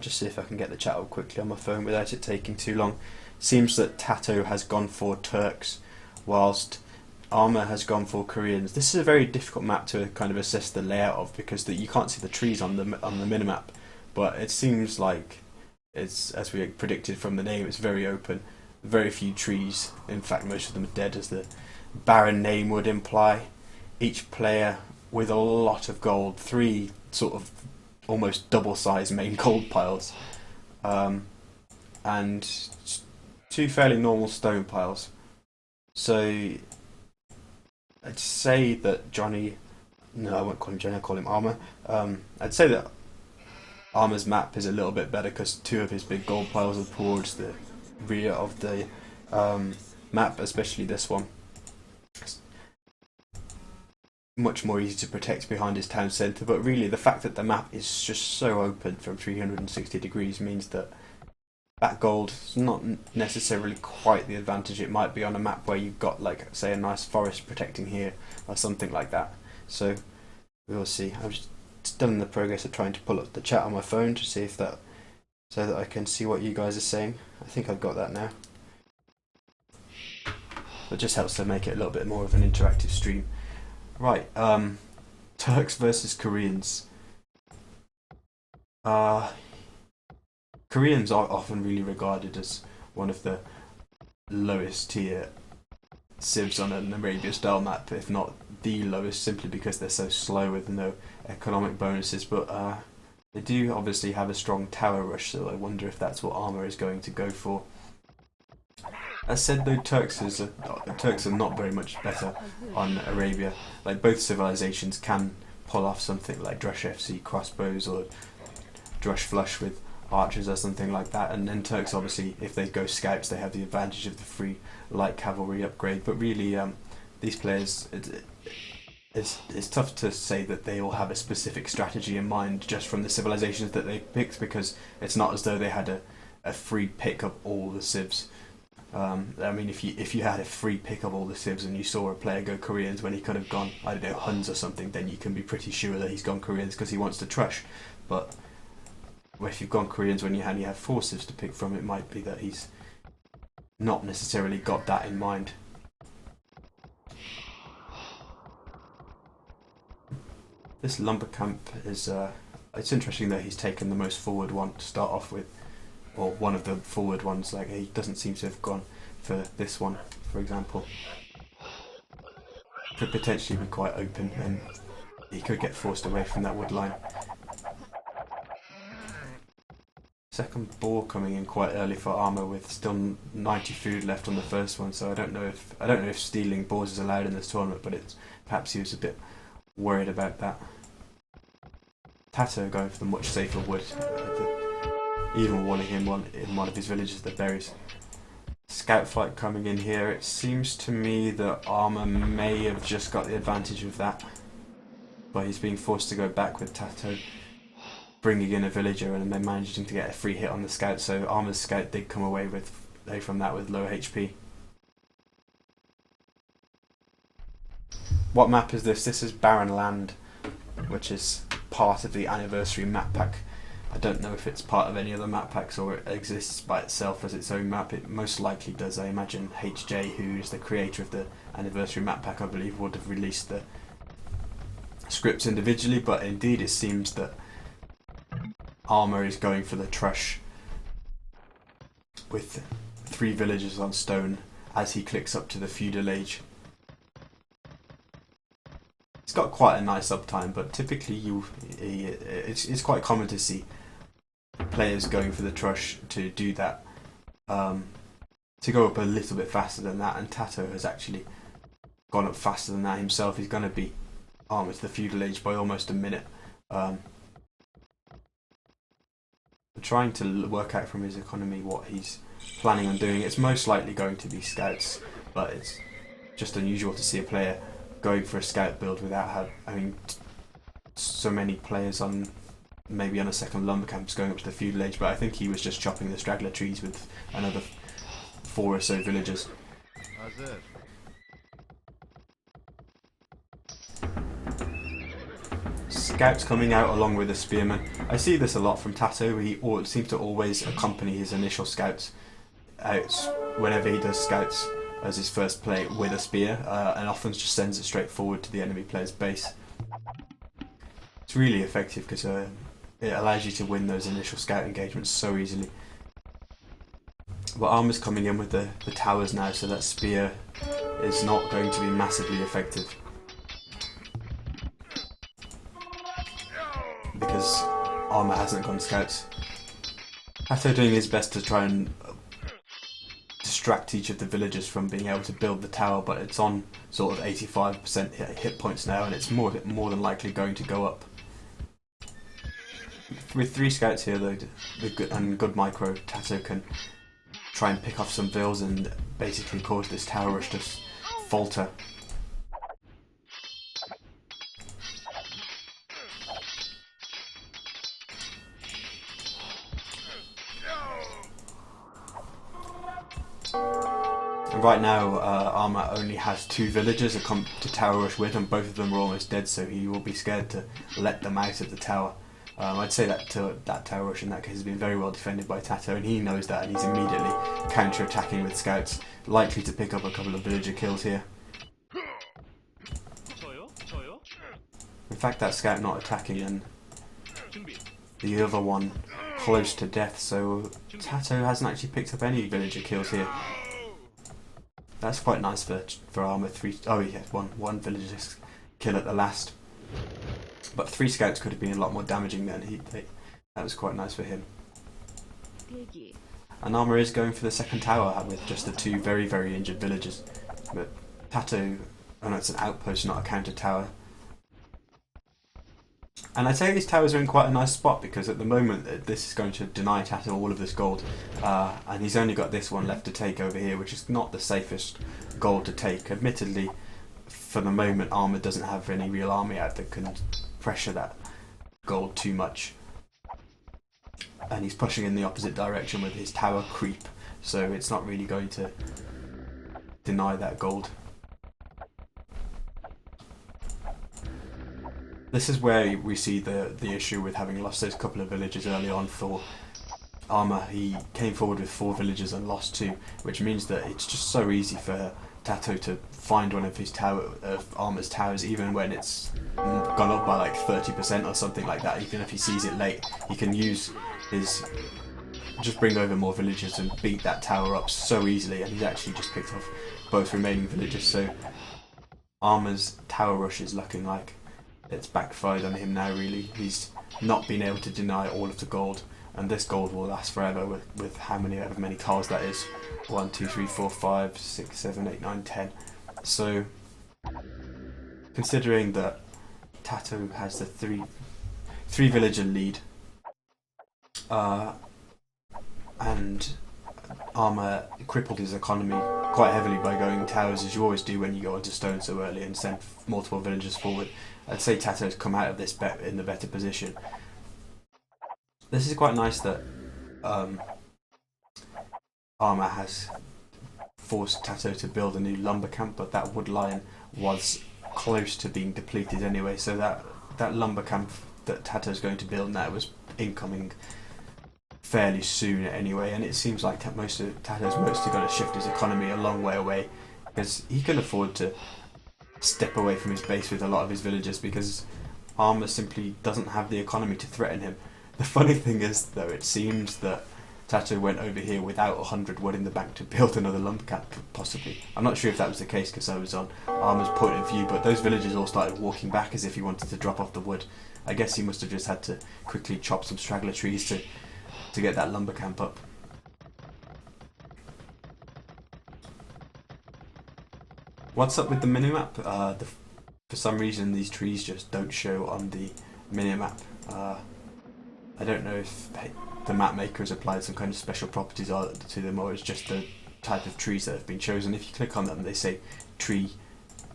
Just see if I can get the chat up quickly on my phone without it taking too long. Seems that TaToH has gone for Turks, whilst Arma has gone for Koreans. This is a very difficult map to kind of assess the layout of because you can't see the trees on the minimap, but it seems like it's, as we predicted from the name, it's very open. Very few trees. In fact, most of them are dead, as the barren name would imply. Each player with a lot of gold, 3 sort of almost double-sized main gold piles, and 2 fairly normal stone piles. So I'd say that Johnny, no, I won't call him Johnny, I'll call him Arma. I'd say that Arma's map is a little bit better because 2 of his big gold piles are towards the rear of the map, especially this one. It's much more easy to protect behind his town centre, but really the fact that the map is just so open from 360 degrees means that that gold is not necessarily quite the advantage it might be on a map where you've got, like, say, a nice forest protecting here or something like that. So we'll see. I'm just still in the progress of trying to pull up the chat on my phone to see if that, so that I can see what you guys are saying. I think I've got that now. It just helps to make it a little bit more of an interactive stream. Right, Turks versus Koreans. Koreans are often really regarded as one of the lowest tier civs on an Arabia style map, if not the lowest, simply because they're so slow with no economic bonuses, but they do obviously have a strong tower rush, so I wonder if that's what Arma is going to go for. As said though, Turks are not very much better on Arabia. Like, both civilizations can pull off something like Drush FC crossbows or Drush flush with archers or something like that, and then Turks, obviously, if they go scouts, they have the advantage of the free light cavalry upgrade. But really, these players, it's tough to say that they all have a specific strategy in mind just from the civilizations that they picked, because it's not as though they had a free pick of all the civs. I mean, if you had a free pick of all the civs and you saw a player go Koreans when he could have gone, I don't know, Huns or something, then you can be pretty sure that he's gone Koreans because he wants to trush. But if you've gone Koreans when you only have 4 civs to pick from, it might be that he's not necessarily got that in mind. This lumber camp is, it's interesting that he's taken the most forward one to start off with, or one of the forward ones. Like, he doesn't seem to have gone for this one, for example. Could potentially be quite open and he could get forced away from that wood line. Second ball coming in quite early for Arma with still 90 food left on the first one, so I don't know if stealing balls is allowed in this tournament, but perhaps he was a bit worried about that. TaToH going for the much safer wood, even warning him in one of his villages that berries. Scout flight coming in here. It seems to me that Arma may have just got the advantage of that, but he's being forced to go back with TaToH bringing in a villager and then managing to get a free hit on the scout, so Arma's scout did come away from that with low HP. What map is this? This is Barren Land, which is part of the anniversary map pack. I don't know if it's part of any other map packs or it exists by itself as its own map. It most likely does. I imagine HJ, who is the creator of the anniversary map pack, I believe, would have released the scripts individually, but indeed it seems that Arma is going for the trush with 3 villagers on stone as he clicks up to the feudal age. It's got quite a nice uptime, but typically it's quite common to see players going for the trush to do that, to go up a little bit faster than that, and TaToH has actually gone up faster than that himself. He's going to beat Arma to the feudal age by almost a minute. I'm trying to work out from his economy what he's planning on doing. It's most likely going to be scouts, but it's just unusual to see a player going for a scout build without so many players on maybe on a second lumber camps going up to the feudal age, but I think he was just chopping the straggler trees with another 4 or so villagers. scouts coming out along with the spearmen. I see this a lot from TaToH. He seems to always accompany his initial scouts out whenever he does scouts as his first play with a spear, and often just sends it straight forward to the enemy player's base. It's really effective because it allows you to win those initial scout engagements so easily. But Arma's coming in with the towers now, so that spear is not going to be massively effective. Because Arma hasn't gone scouts. TaToH doing his best to try and distract each of the villagers from being able to build the tower, but it's on sort of 85% hit points now, and it's more than likely going to go up. With 3 scouts here though, and good micro, TaToH can try and pick off some vills and basically cause this tower rush to falter. And right now, Arma only has 2 villagers to come to tower rush with, and both of them are almost dead, so he will be scared to let them out of the tower. I'd say that tower rush in that case has been very well defended by TaToH, and he knows that, and he's immediately counter-attacking with scouts, likely to pick up a couple of villager kills here. In fact, that scout not attacking and the other one close to death, so TaToH hasn't actually picked up any villager kills here. That's quite nice for Arma. Oh yeah, one villager kill at the last. But 3 scouts could have been a lot more damaging then. That was quite nice for him. And Arma is going for the second tower with just the 2 very, very injured villagers. But TaToH, oh no, it's an outpost, not a counter tower. And I'd say these towers are in quite a nice spot, because at the moment this is going to deny TaToH all of this gold, and he's only got this one left to take over here, which is not the safest gold to take. Admittedly, for the moment Arma doesn't have any real army out that can pressure that gold too much, and he's pushing in the opposite direction with his tower creep, so it's not really going to deny that gold. This is where we see the issue with having lost those couple of villagers early on for Arma. He came forward with 4 villagers and lost 2, which means that it's just so easy for TaToH to find one of his Arma's towers, even when it's gone up by like 30% or something like that. Even if he sees it late, he can use just bring over more villagers and beat that tower up so easily, and he's actually just picked off both remaining villagers. So Arma's tower rush is looking like it's backfired on him now, really. He's not been able to deny all of the gold, and this gold will last forever with however many tiles that is. 1, 2, 3, 4, 5, 6, 7, 8, 9, 10. So, considering that TaToH has the three villager lead, and Arma crippled his economy quite heavily by going towers, as you always do when you go onto stone so early and send multiple villagers forward. I'd say TaToH's come out of this in the better position. This is quite nice that Arma has forced TaToH to build a new lumber camp, but that wood line was close to being depleted anyway, so that lumber camp that TaToH's going to build now was incoming fairly soon anyway, and it seems like TaToH's mostly going to shift his economy a long way away, because he can afford to step away from his base with a lot of his villagers, because Arma simply doesn't have the economy to threaten him. The funny thing is, though, it seems that TaToH went over here without 100 wood in the bank to build another lumber camp, possibly. I'm not sure if that was the case because I was on Arma's point of view, but those villagers all started walking back as if he wanted to drop off the wood. I guess he must have just had to quickly chop some straggler trees to get that lumber camp up. What's up with the minimap? For some reason these trees just don't show on the minimap. I don't know if the map maker has applied some kind of special properties to them, or it's just the type of trees that have been chosen. If you click on them, they say tree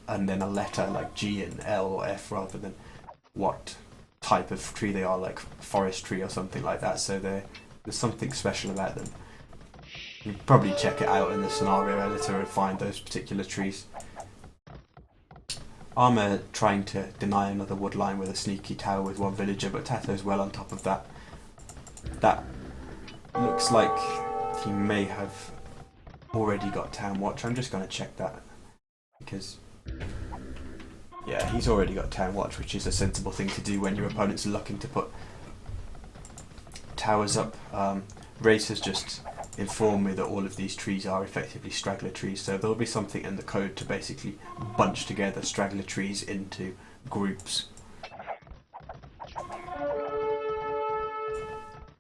and then a letter like G and L or F rather than what type of tree they are, like forestry or something like that. So there's something special about them. You can probably check it out in the scenario editor and find those particular trees. Arma trying to deny another wood line with a sneaky tower with one villager, but TaToH's well on top of that. That looks like he may have already got Town Watch. I'm just going to check that, because yeah, he's already got Town Watch, which is a sensible thing to do when your opponents are looking to put towers up. Race has just informed me that all of these trees are effectively straggler trees, so there'll be something in the code to basically bunch together straggler trees into groups.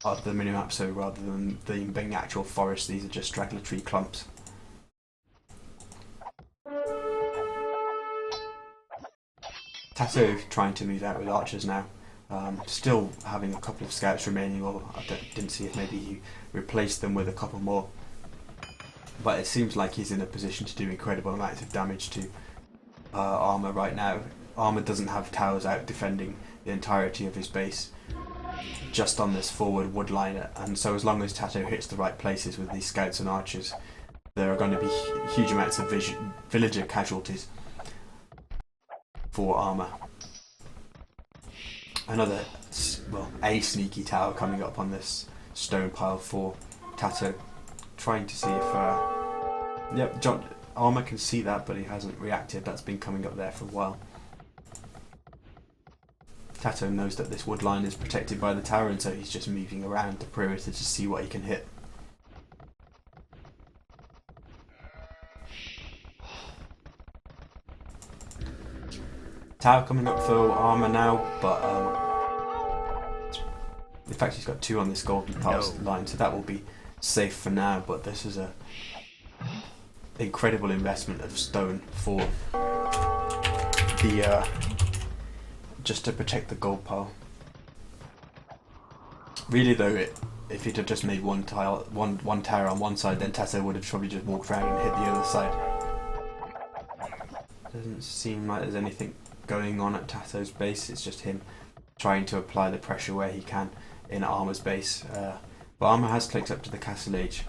Of the minimap, so rather than them being actual forests, these are just straggler tree clumps. TaToH trying to move out with archers now. Still having a couple of scouts remaining, or I didn't see if maybe he replaced them with a couple more. But it seems like he's in a position to do incredible amounts of damage to Arma right now. Arma doesn't have towers out defending the entirety of his base, just on this forward wood line, and so as long as TaToH hits the right places with these scouts and archers, there are going to be huge amounts of villager casualties for Arma. Another, well, a sneaky tower coming up on this stone pile for TaToH, trying to see if yep, Arma can see that, but he hasn't reacted. That's been coming up there for a while. TaToH knows that this wood line is protected by the tower, and so he's just moving around the perimeter to see what he can hit. Tower coming up for Arma now, but in fact he's got two on this golden pass line, so that will be safe for now. But this is a incredible investment of stone for the just to protect the gold pile. Really though, if he'd have just made one tower on one side, then TaToH would have probably just walked around and hit the other side. Doesn't seem like there's anything going on at TaToH's base. It's just him trying to apply the pressure where he can in Arma's base. But Arma has clicked up to the castle age.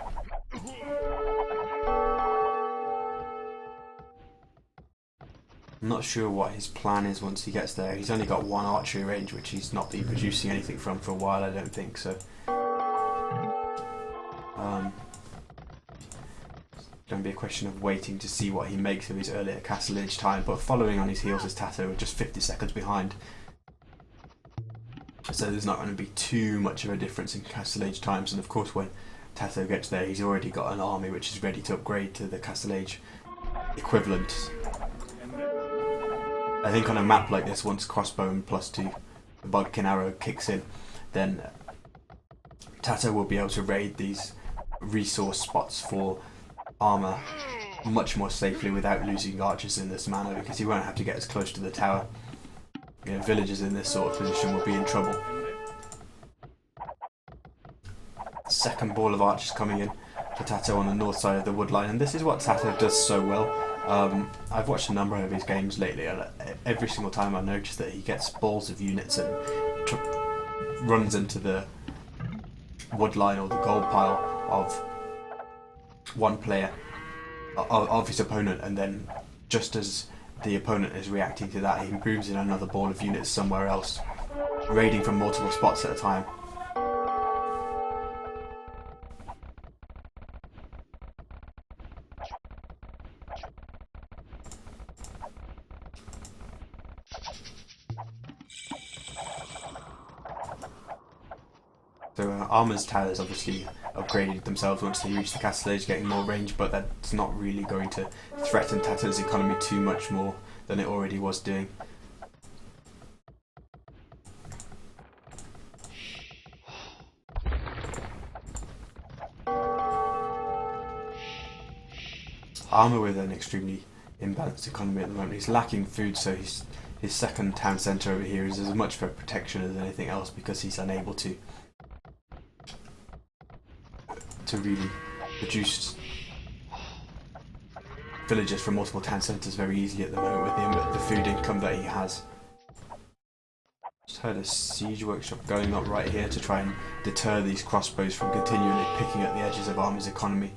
I'm not sure what his plan is once he gets there. He's only got one archery range, which he's not been producing anything from for a while, I don't think, so going to be a question of waiting to see what he makes of his earlier castle age time. But following on his heels is TaToH, just 50 seconds behind, so there's not going to be too much of a difference in castle age times. And of course when TaToH gets there, he's already got an army which is ready to upgrade to the castle age equivalent. I think on a map like this, once crossbow and +2 the bodkin arrow kicks in, then TaToH will be able to raid these resource spots for Arma much more safely without losing archers in this manner, because he won't have to get as close to the tower. You know, villagers in this sort of position will be in trouble. Second ball of archers coming in for TaToH on the north side of the wood line, and this is what TaToH does so well. I've watched a number of his games lately, and every single time I've noticed that he gets balls of units and runs into the wood line or the gold pile of one player of his opponent, and then just as the opponent is reacting to that, he moves in another ball of units somewhere else, raiding from multiple spots at a time. So Arma's towers obviously upgraded themselves once they reach the castle age, getting more range, but that's not really going to threaten TaToH's economy too much more than it already was doing. Arma with an extremely imbalanced economy at the moment. He's lacking food, so his second town centre over here is as much for protection as anything else, because he's unable to really produce villagers from multiple town centres very easily at the moment with the food income that he has. Just heard a siege workshop going up right here to try and deter these crossbows from continually picking at the edges of Arma's economy.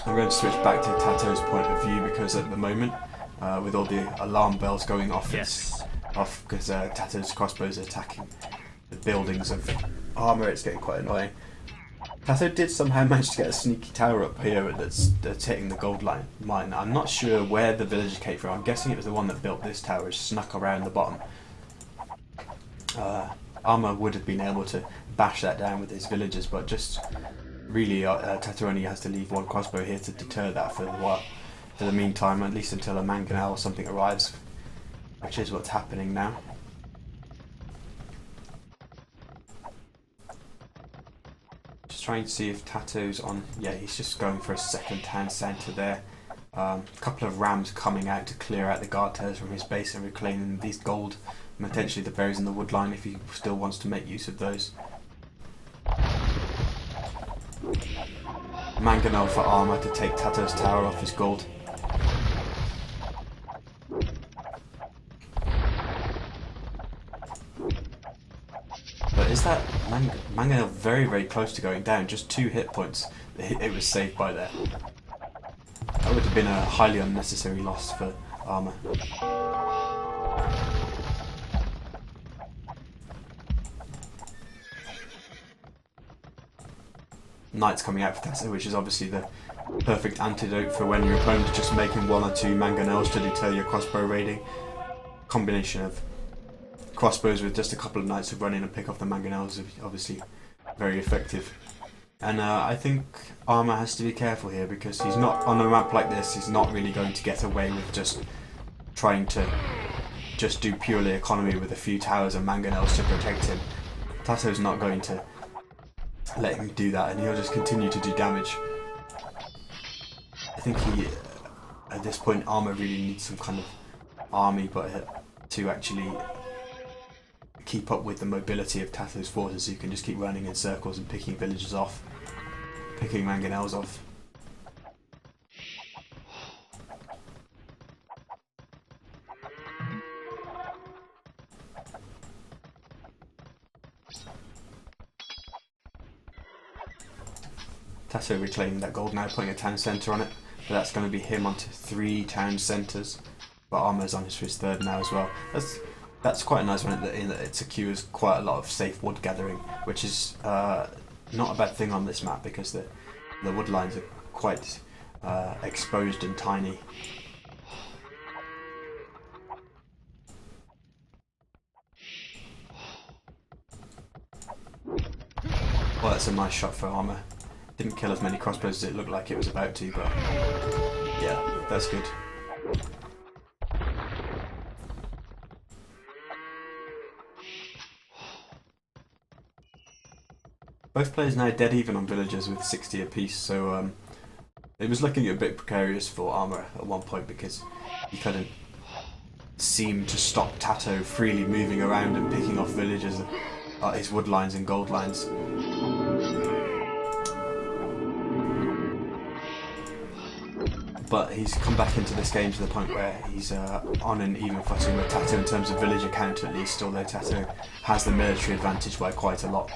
I'm going to switch back to TaToH's point of view because at the moment, with all the alarm bells going off, Yes. off because TaToH's crossbows are attacking the buildings of Arma, it's getting quite annoying. TaToH did somehow manage to get a sneaky tower up here that's hitting the gold mine. I'm not sure where the villagers came from. I'm guessing it was the one that built this tower, snuck around the bottom. Arma would have been able to bash that down with his villagers, but just really TaToH only has to leave one crossbow here to deter that for a while. For the meantime, at least until a mangonel or something arrives, which is what's happening now. Just trying to see if TaToH's on. Yeah, he's just going for a second town centre there. A couple of rams coming out to clear out the guard towers from his base and reclaiming these gold, and potentially the berries in the wood line if he still wants to make use of those. Mangonel for Arma to take TaToH's tower off his gold. But is that Mangonel very, very close to going down? Just 2 hit points. It was saved by there. That would have been a highly unnecessary loss for Arma. Knights coming out for TaToH, which is obviously the perfect antidote for when your opponent is just making 1 or 2 mangonels to deter your crossbow raiding. Combination of crossbows with just a couple of knights who run in and pick off the mangonels is obviously very effective. And I think Arma has to be careful here because he's not, on a map like this, he's not really going to get away with just trying to just do purely economy with a few towers and mangonels to protect him. TaToH's not going to let him do that, and he'll just continue to do damage. I think he, at this point, Arma really needs some kind of army, but to actually keep up with the mobility of TaToH's forces, so you can just keep running in circles and picking villagers off, picking mangonels off. TaToH reclaiming that gold now, putting a town centre on it, but that's going to be him onto 3 town centres. But Arma's on his 3rd now as well. That's quite a nice one in that it secures quite a lot of safe wood gathering, which is not a bad thing on this map because the wood lines are quite exposed and tiny. Well, that's a nice shot for Arma. Didn't kill as many crossbows as it looked like it was about to, but yeah, that's good. Both players now dead even on villagers with 60 apiece, so it was looking a bit precarious for Arma at one point because he couldn't seem to stop TaToH freely moving around and picking off villagers at his wood lines and gold lines. But he's come back into this game to the point where he's on an even footing with TaToH in terms of villager count at least, although TaToH has the military advantage by quite a lot.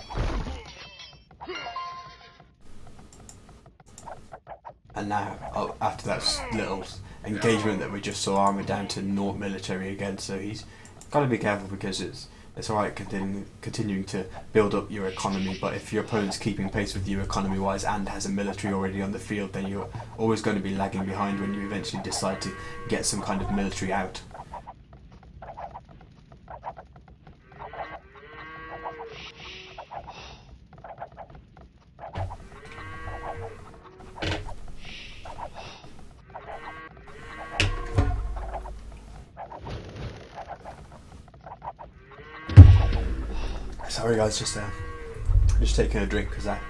And now, after that little engagement that we just saw, Arma down to 0 military again, so he's got to be careful because it's alright continuing to build up your economy, but if your opponent's keeping pace with you economy wise and has a military already on the field, then you're always going to be lagging behind when you eventually decide to get some kind of military out. Sorry guys, just taking a drink because I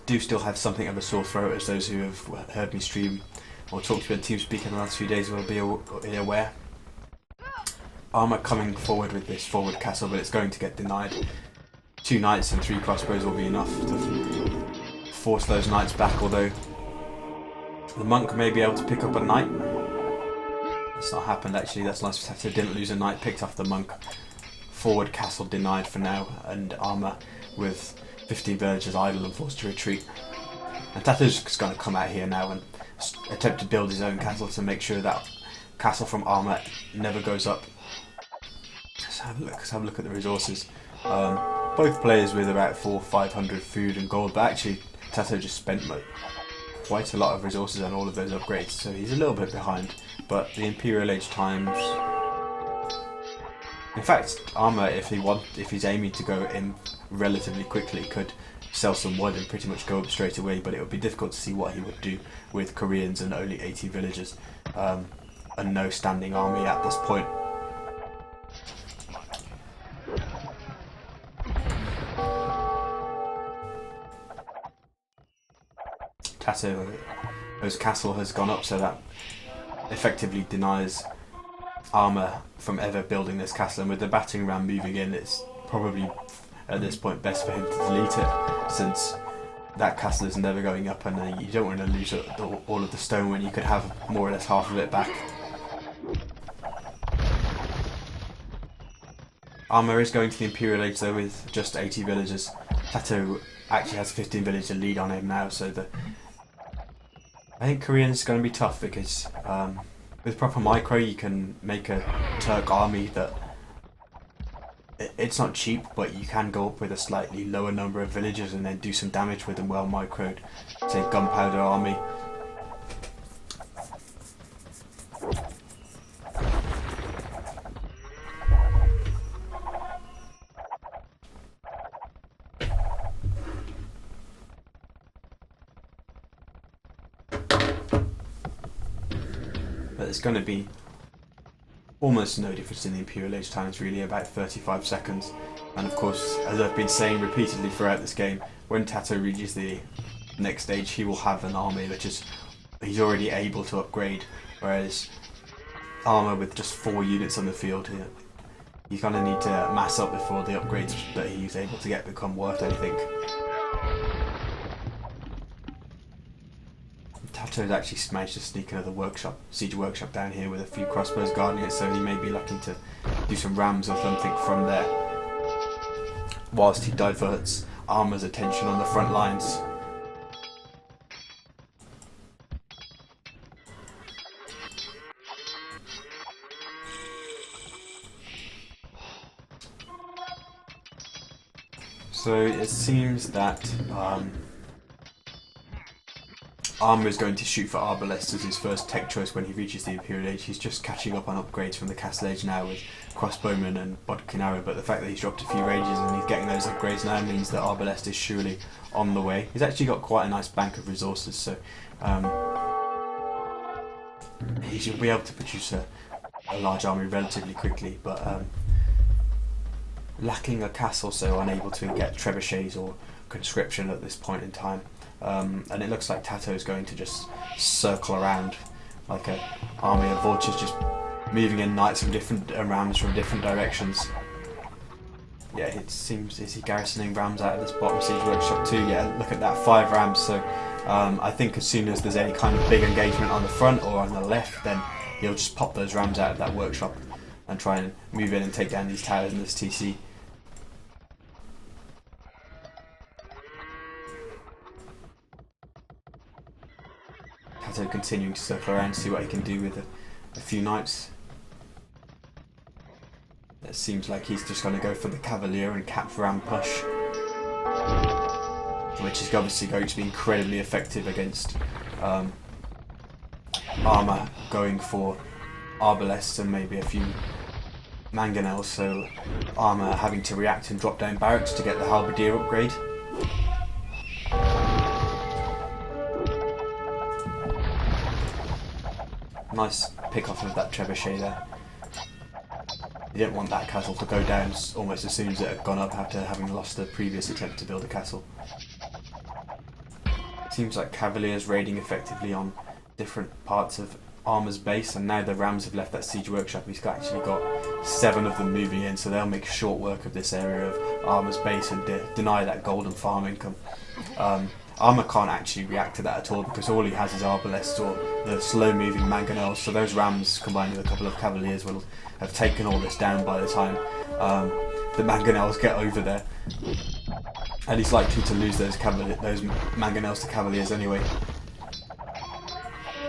do still have something of a sore throat, as those who have heard me stream or talked to me on TeamSpeak in the last few days will be aware. Arma coming forward with this forward castle, but it's going to get denied. 2 knights and 3 crossbows will be enough to force those knights back, although the monk may be able to pick up a knight. That's not happened actually, that's nice. TaToH didn't lose a knight, picked off the monk. Forward castle denied for now, and Arma with 15 villagers idle and forced to retreat. And TaToH's just going to come out here now and attempt to build his own castle to make sure that castle from Arma never goes up. Let's have a look at the resources. Both players with about 400-500 food and gold, but actually TaToH just spent quite a lot of resources on all of those upgrades, so he's a little bit behind. But the Imperial Age times... In fact, Arma, if he's aiming to go in relatively quickly, could sell some wood and pretty much go up straight away, but it would be difficult to see what he would do with Koreans and only 80 villagers and no standing army at this point. TaToH's castle has gone up, so that effectively denies Arma from ever building this castle, and with the battering ram moving in, it's probably at this point best for him to delete it, since that castle is never going up, and you don't want to lose all of the stone when you could have more or less half of it back. Arma is going to the Imperial Age though with just 80 villagers. TaToH actually has 15 villager lead on him now, so I think Korean's going to be tough, because with proper micro you can make a Turk army that it's not cheap, but you can go up with a slightly lower number of villagers and then do some damage with them well microed. Say gunpowder army. But there's going to be almost no difference in the Imperial Age times, really, about 35 seconds. And of course, as I've been saying repeatedly throughout this game, when TaToH reaches the next stage, he will have an army that he's already able to upgrade, whereas Arma with just 4 units on the field, he's going to need to mass up before the upgrades that he's able to get become worth anything. TaToH's actually managed to sneak another siege workshop down here with a few crossbows guarding it, so he may be looking to do some rams or something from there, whilst he diverts Arma's attention on the front lines. So it seems that Arma is going to shoot for Arbalest as his first tech choice when he reaches the Imperial Age. He's just catching up on upgrades from the Castle Age now with Crossbowman and Bodkin Arrow, but the fact that he's dropped a few ranges and he's getting those upgrades now means that Arbalest is surely on the way. He's actually got quite a nice bank of resources, so he should be able to produce a large army relatively quickly, but lacking a castle, so unable to get trebuchets or conscription at this point in time. And it looks like TaToH is going to just circle around like an army of vultures, just moving in knights from different rams from different directions. Yeah, it seems, is he garrisoning rams out of this bottom siege workshop too? Yeah, look at that, 5 rams. So I think as soon as there's any kind of big engagement on the front or on the left, then he'll just pop those rams out of that workshop and try and move in and take down these towers and this TC. TaToH continuing to circle around to see what he can do with a few knights. It seems like he's just going to go for the Cavalier and cap ram push, which is obviously going to be incredibly effective against Arma going for Arbalest and maybe a few mangonels, so Arma having to react and drop down barracks to get the Halberdier upgrade. Nice pick off of that trebuchet there. You didn't want that castle to go down almost as soon as it had gone up after having lost the previous attempt to build a castle. Seems like Cavalier's raiding effectively on different parts of Arma's base, and now the Rams have left that siege workshop. He's actually got 7 of them moving in, so they'll make short work of this area of Arma's base and deny that golden farm income. Arma can't actually react to that at all because all he has is Arbalest or the slow-moving mangonels, so those Rams combined with a couple of Cavaliers will have taken all this down by the time the mangonels get over there. and he's likely to lose those mangonels to cavaliers anyway.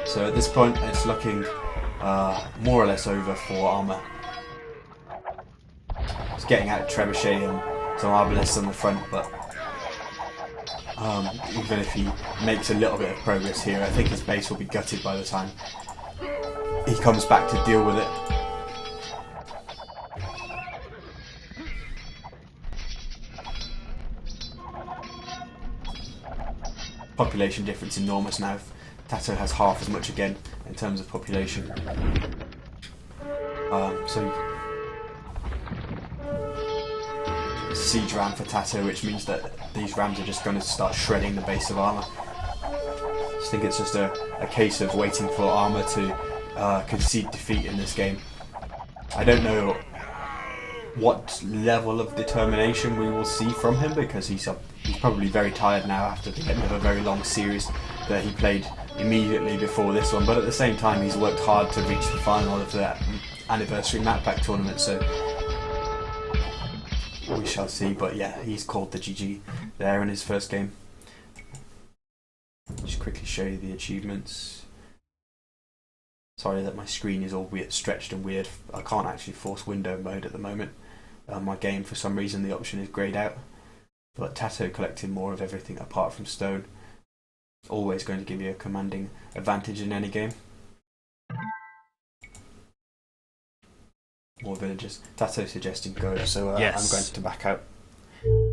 So at this point, it's looking more or less over for Arma. He's getting out trebuchet and some arbalists on the front, but even if he makes a little bit of progress here, I think his base will be gutted by the time he comes back to deal with it. Population difference enormous now. TaToH has half as much again in terms of population. So siege ram for TaToH, which means that these rams are just going to start shredding the base of Arma. I think it's just a case of waiting for Arma to concede defeat in this game. I don't know what level of determination we will see from him, because he's probably very tired now after the end of a very long series that he played immediately before this one, but at the same time he's worked hard to reach the final of that anniversary map pack tournament, so we shall see. But yeah, he's called the GG there in his first game. Just quickly show you the achievements. Sorry that my screen is all weird, stretched and weird. I can't actually force window mode at the moment. My game, for some reason, the option is greyed out. But TaToH collecting more of everything apart from stone. Always going to give you a commanding advantage in any game. More villagers. TaToH suggesting go, so yes. I'm going to back out.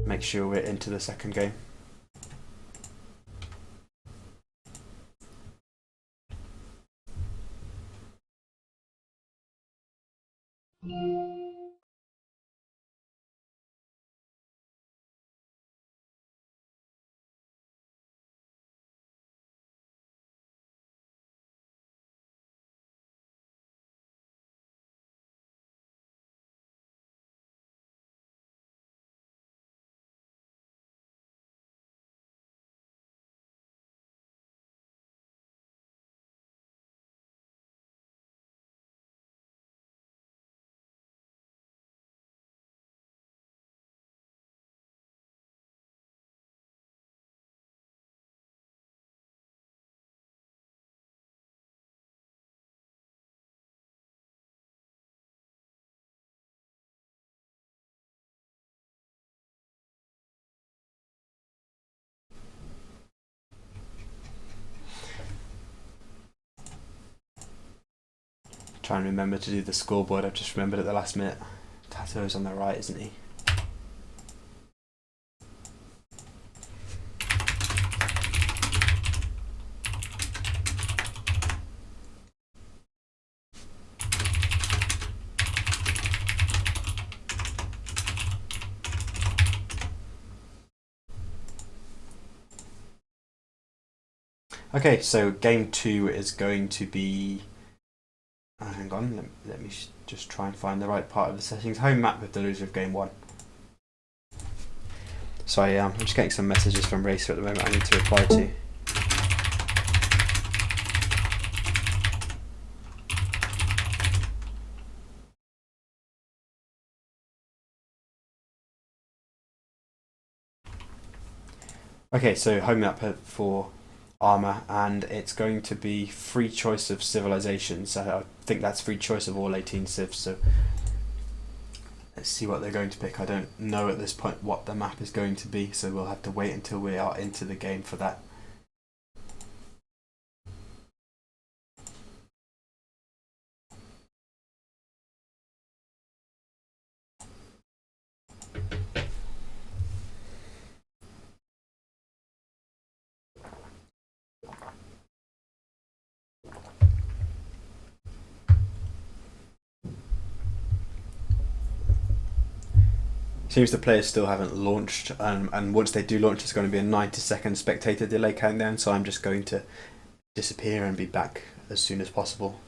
Make sure we're into the second game. Try and remember to do the scoreboard. I've just remembered at the last minute. TaToH's on the right, isn't he? Okay, so game 2 is going to be... hang on, let me just try and find the right part of the settings. Home map with the loser of game 1. Sorry, I'm just getting some messages from Racer at the moment I need to reply to. Okay, so home map for Arma, and it's going to be free choice of civilizations. I think that's free choice of all 18 civs, so let's see what they're going to pick. I don't know at this point what the map is going to be, so we'll have to wait until we are into the game for that. Seems the players still haven't launched, and once they do launch, it's going to be a 90-second spectator delay countdown, so I'm just going to disappear and be back as soon as possible.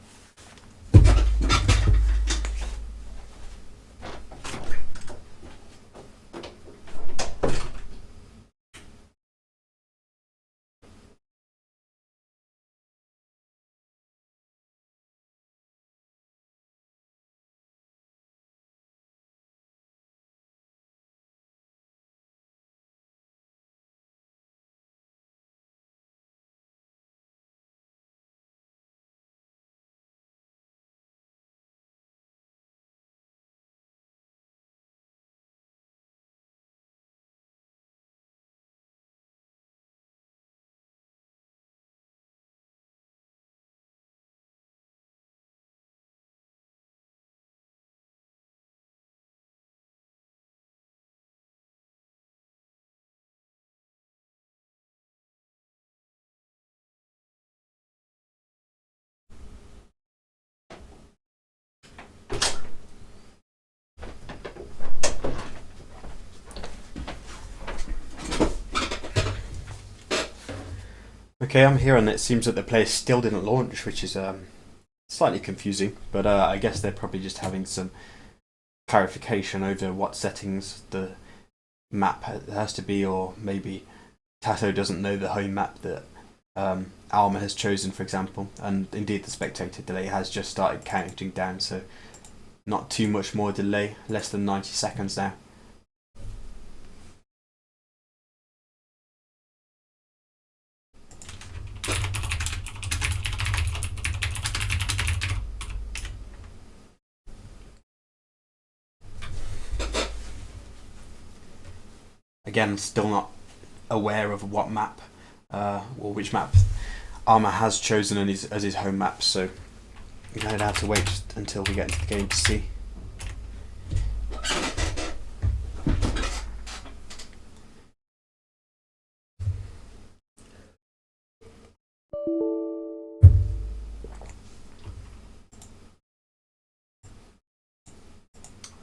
Okay, I'm here and it seems that the player still didn't launch, which is slightly confusing, but I guess they're probably just having some clarification over what settings the map has to be, or maybe TaToH doesn't know the home map that Arma has chosen, for example, and indeed the spectator delay has just started counting down, so not too much more delay, less than 90 seconds now. Again, still not aware of what map or which map Arma has chosen as his home map, so we're going to have to wait until we get into the game to see.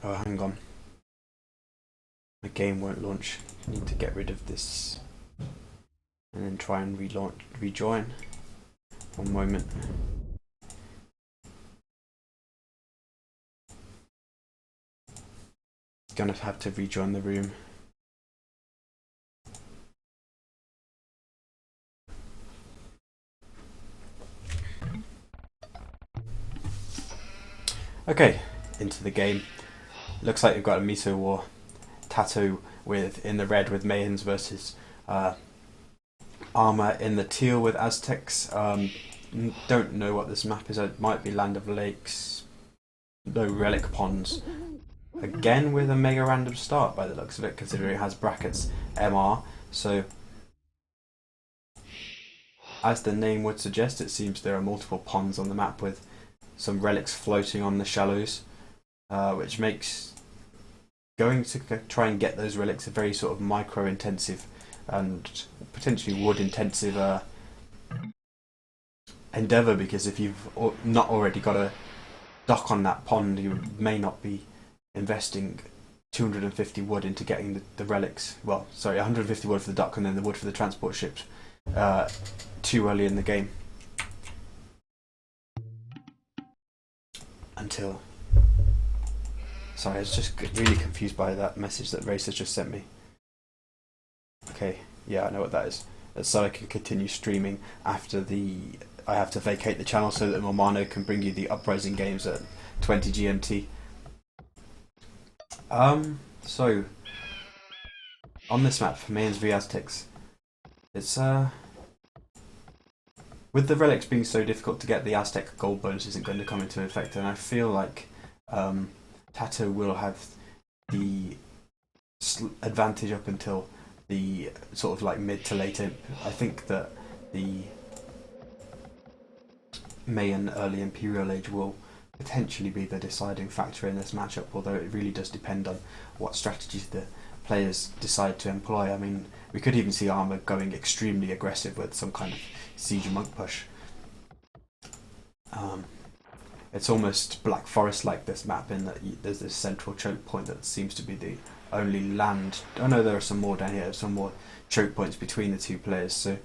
Oh, hang on. My game won't launch. I need to get rid of this and then try and rejoin. One moment. Gonna have to rejoin the room. Okay, into the game. Looks like we've got a Miso War. TaToH with in the red with Mayans versus Arma in the teal with Aztecs. Don't know what this map is. It might be Land of Lakes. No, Relic Ponds. Again with a mega random start by the looks of it, considering it has brackets MR. So, as the name would suggest, it seems there are multiple ponds on the map with some relics floating on the shallows, which makes going to try and get those relics a very sort of micro-intensive and potentially wood-intensive endeavour, because if you've not already got a dock on that pond, you may not be investing 250 wood into getting the relics. Well, sorry, 150 wood for the dock and then the wood for the transport ships too early in the game. Until... Sorry, I was just really confused by that message that Race has just sent me. Okay, yeah, I know what that is. So I can continue streaming after I have to vacate the channel so that Momano can bring you the Uprising games at 20 GMT. So on this map, Mayans v Aztecs, it's with the relics being so difficult to get, the Aztec gold bonus isn't going to come into effect, and I feel like TaToH will have the advantage up until the sort of like mid to late imp. I think that the Mayan early Imperial Age will potentially be the deciding factor in this matchup, although it really does depend on what strategies the players decide to employ. I mean, we could even see Arma going extremely aggressive with some kind of siege monk push. It's almost Black Forest like, this map, in that there's this central choke point that seems to be the only land. I know there are some more down here, some more choke points between the two players, so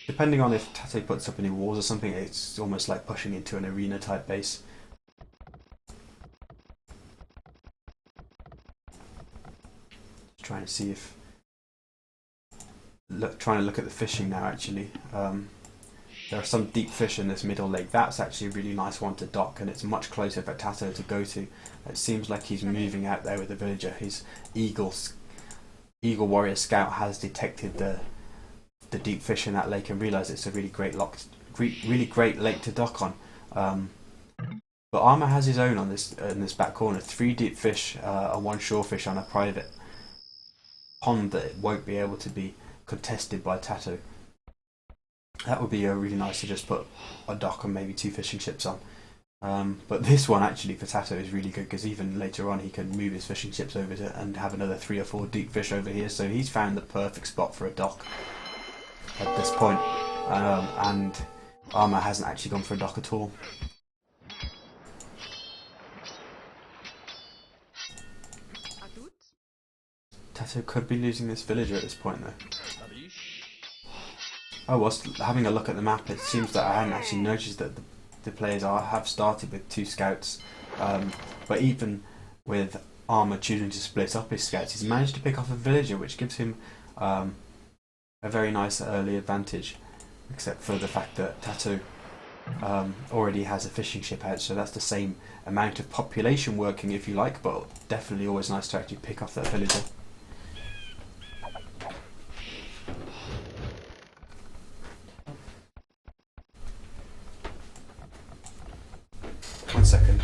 depending on if TaToH puts up any walls or something, it's almost like pushing into an arena type base. Trying to see if... trying to look at the fishing now, actually. There are some deep fish in this middle lake. That's actually a really nice one to dock, and it's much closer for TaToH to go to. It seems like he's moving out there with the villager. His Eagle Warrior Scout has detected the deep fish in that lake and realised it's a really great lake to dock on. But Arma has his own on this in this back corner. 3 deep fish and 1 shorefish on a private pond that won't be able to be contested by TaToH. That would be really nice to just put a dock and maybe 2 fishing ships on. But this one actually for TaToH is really good, because even later on he can move his fishing ships over to and have another 3 or 4 deep fish over here. So he's found the perfect spot for a dock at this point. And Arma hasn't actually gone for a dock at all. TaToH could be losing this villager at this point though. Oh, whilst having a look at the map, it seems that I hadn't actually noticed that the players have started with 2 scouts, but even with Arma choosing to split up his scouts, he's managed to pick off a villager, which gives him a very nice early advantage, except for the fact that TaToH already has a fishing ship out, so that's the same amount of population working, if you like, but definitely always nice to actually pick off that villager. One second.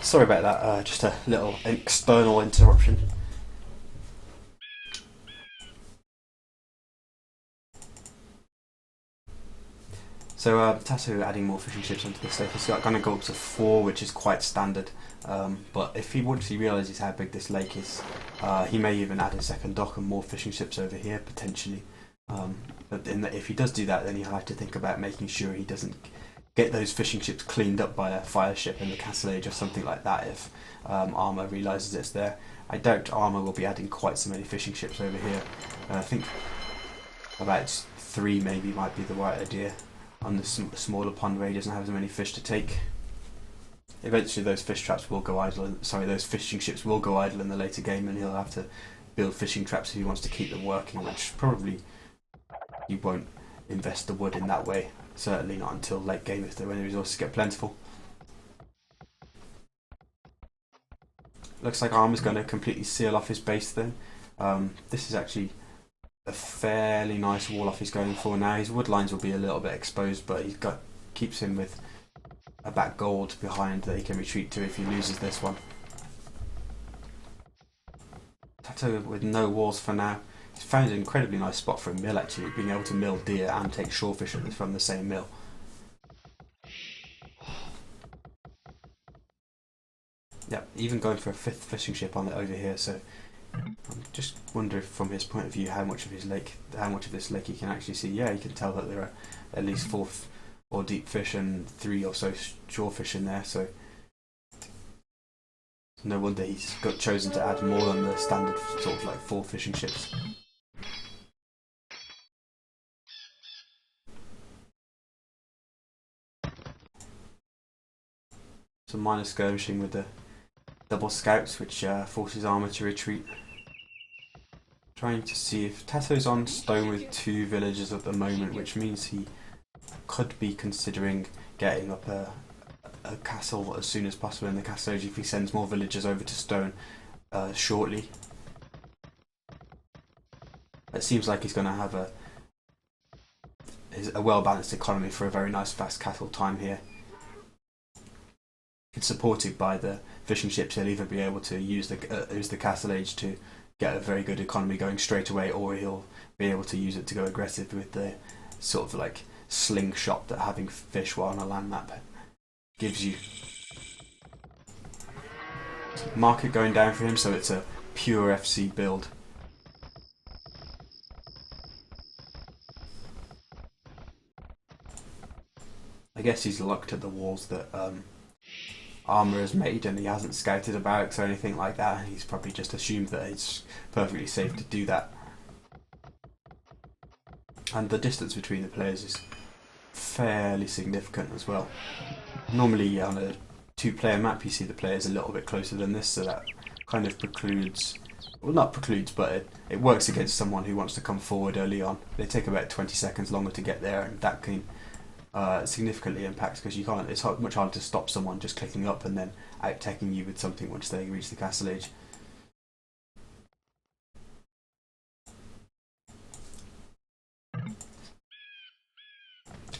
Sorry about that, just a little external interruption. So TaToH adding more fishing ships onto this lake. It's going to go up to 4, which is quite standard. But if once he realises how big this lake is, he may even add a second dock and more fishing ships over here potentially. But if he does do that, then he'll have to think about making sure he doesn't get those fishing ships cleaned up by a fire ship in the Castle Age or something like that. If Arma realises it's there, I doubt Arma will be adding quite so many fishing ships over here. I think about 3 maybe might be the right idea. On the smaller pond where he doesn't have as many fish to take. Eventually those fish traps will go idle, those fishing ships will go idle in the later game, and he'll have to build fishing traps if he wants to keep them working, which probably he won't invest the wood in that way, certainly not until late game when the resources get plentiful. Looks like Arma's going to completely seal off his base then. This is actually a fairly nice wall off he's going for now. His wood lines will be a little bit exposed, but keeps him with a back gold behind that he can retreat to if he loses this one. TaToH with no walls for now. He's found an incredibly nice spot for a mill actually, being able to mill deer and take shorefish from the same mill. Yeah, even going for a 5th fishing ship on it over here, so I just wonder if, from his point of view, how much of this lake he can actually see. Yeah, you can tell that there are at least 4 deep fish and 3 or so shorefish in there. So no wonder he's chosen to add more than the standard sort of like 4 fishing ships. Some minor skirmishing with the double scouts, which forces Arma to retreat. Trying to see if TaToH's on stone with 2 villagers at the moment, which means he could be considering getting up a castle as soon as possible in the Castle Age if he sends more villagers over to stone shortly. It seems like he's going to have a well-balanced economy for a very nice fast castle time here. It's supported by the fishing ships. He'll either be able to use the Castle Age to get a very good economy going straight away, or he'll be able to use it to go aggressive with the sort of like slingshot that having fish while on a land map gives you. Market going down for him, so it's a pure FC build. I guess he's looked at the walls that Arma has made, and he hasn't scouted a barracks or anything like that, and he's probably just assumed that it's perfectly safe to do that. And the distance between the players is fairly significant as well. Normally on a 2-player map you see the players a little bit closer than this, so that kind of precludes, well not precludes, but it works against someone who wants to come forward early on. They take about 20 seconds longer to get there, and that can significantly impacts, because it's much harder to stop someone just clicking up and then out-teching you with something once they reach the Castle Age.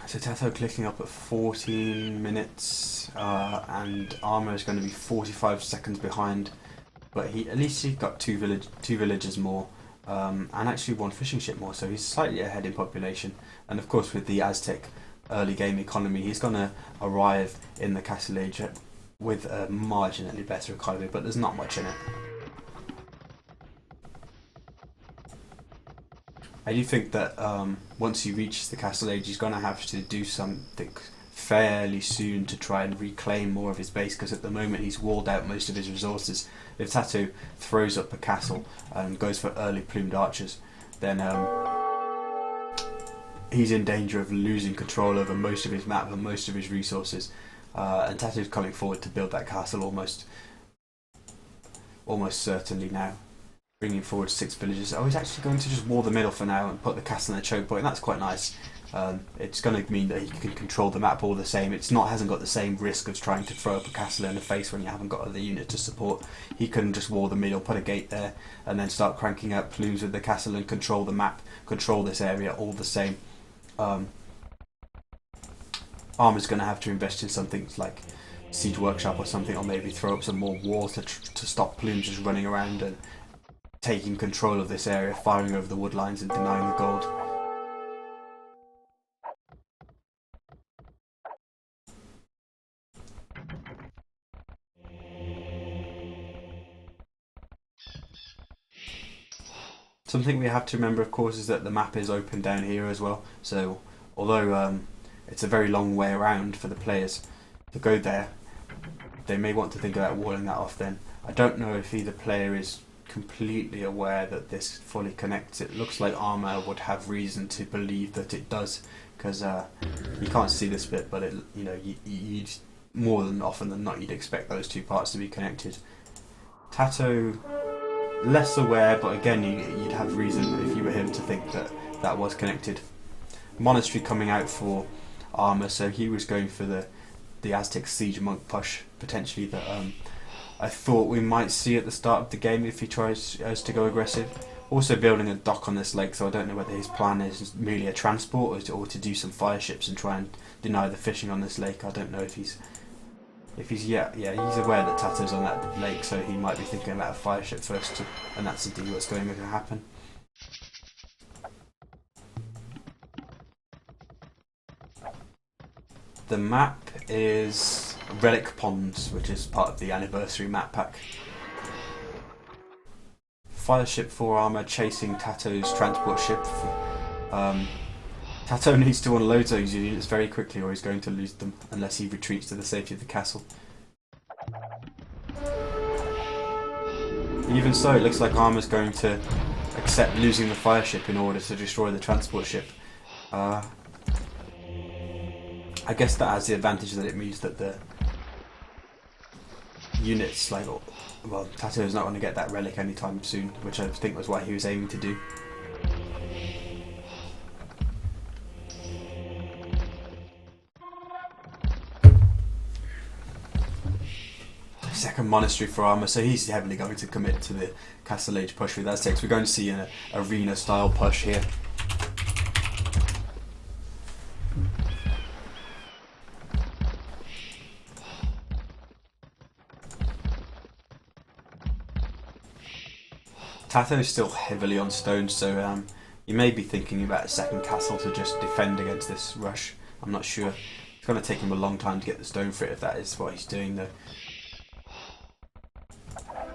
So TaToH clicking up at 14 minutes, and Arma is going to be 45 seconds behind, but at least he got two villagers more, and actually 1 fishing ship more, so he's slightly ahead in population. And of course with the Aztec early game economy, he's going to arrive in the Castle Age with a marginally better economy, but there's not much in it. I do think that once he reaches the castle age, he's going to have to do something fairly soon to try and reclaim more of his base, because at the moment he's walled out most of his resources. If TaToH throws up a castle and goes for early plumed archers, then he's in danger of losing control over most of his map and most of his resources. And TaToH's coming forward to build that castle almost certainly now, bringing forward 6 villages. Oh, he's actually going to just wall the middle for now and put the castle in a choke point, and that's quite nice. It's going to mean that he can control the map all the same. Hasn't got the same risk of trying to throw up a castle in the face when you haven't got other unit to support. He can just wall the middle, put a gate there, and then start cranking out plumes with the castle and control the map, control this area all the same. Arma's going to have to invest in something like Siege Workshop or something, or maybe throw up some more walls to stop plumes just running around and taking control of this area, firing over the wood lines and denying the gold. Something we have to remember, of course, is that the map is open down here as well. So, although it's a very long way around for the players to go there, they may want to think about walling that off then. I don't know if either player is completely aware that this fully connects. It looks like Arma would have reason to believe that it does, because you can't see this bit, but you'd more than often than not you'd expect those two parts to be connected. TaToH, less aware, but again you'd have reason if you were him to think that that was connected. Monastery coming out for Arma, so he was going for the Aztec siege monk push potentially that I thought we might see at the start of the game if he tries to go aggressive. Also building a dock on this lake, so I don't know whether his plan is merely a transport or to do some fire ships and try and deny the fishing on this lake. I don't know if he's he's aware that TaToH's on that lake, so he might be thinking about a fire ship first, and that's indeed what's going to happen. The map is Relic Ponds, which is part of the anniversary map pack. Fire ship for Arma chasing TaToH's transport ship. TaToH needs to unload those units very quickly or he's going to lose them unless he retreats to the safety of the castle. Even so, it looks like Arma's going to accept losing the fire ship in order to destroy the transport ship. I guess that has the advantage that it means that the units, TaToH's not going to get that relic anytime soon, which I think was what he was aiming to do. Second monastery for Arma, so he's heavily going to commit to the Castle Age push with Aztecs. We're going to see an arena style push here. TaToH's still heavily on stone, so you may be thinking about a second castle to just defend against this rush. I'm not sure. It's going to take him a long time to get the stone for it if that is what he's doing though.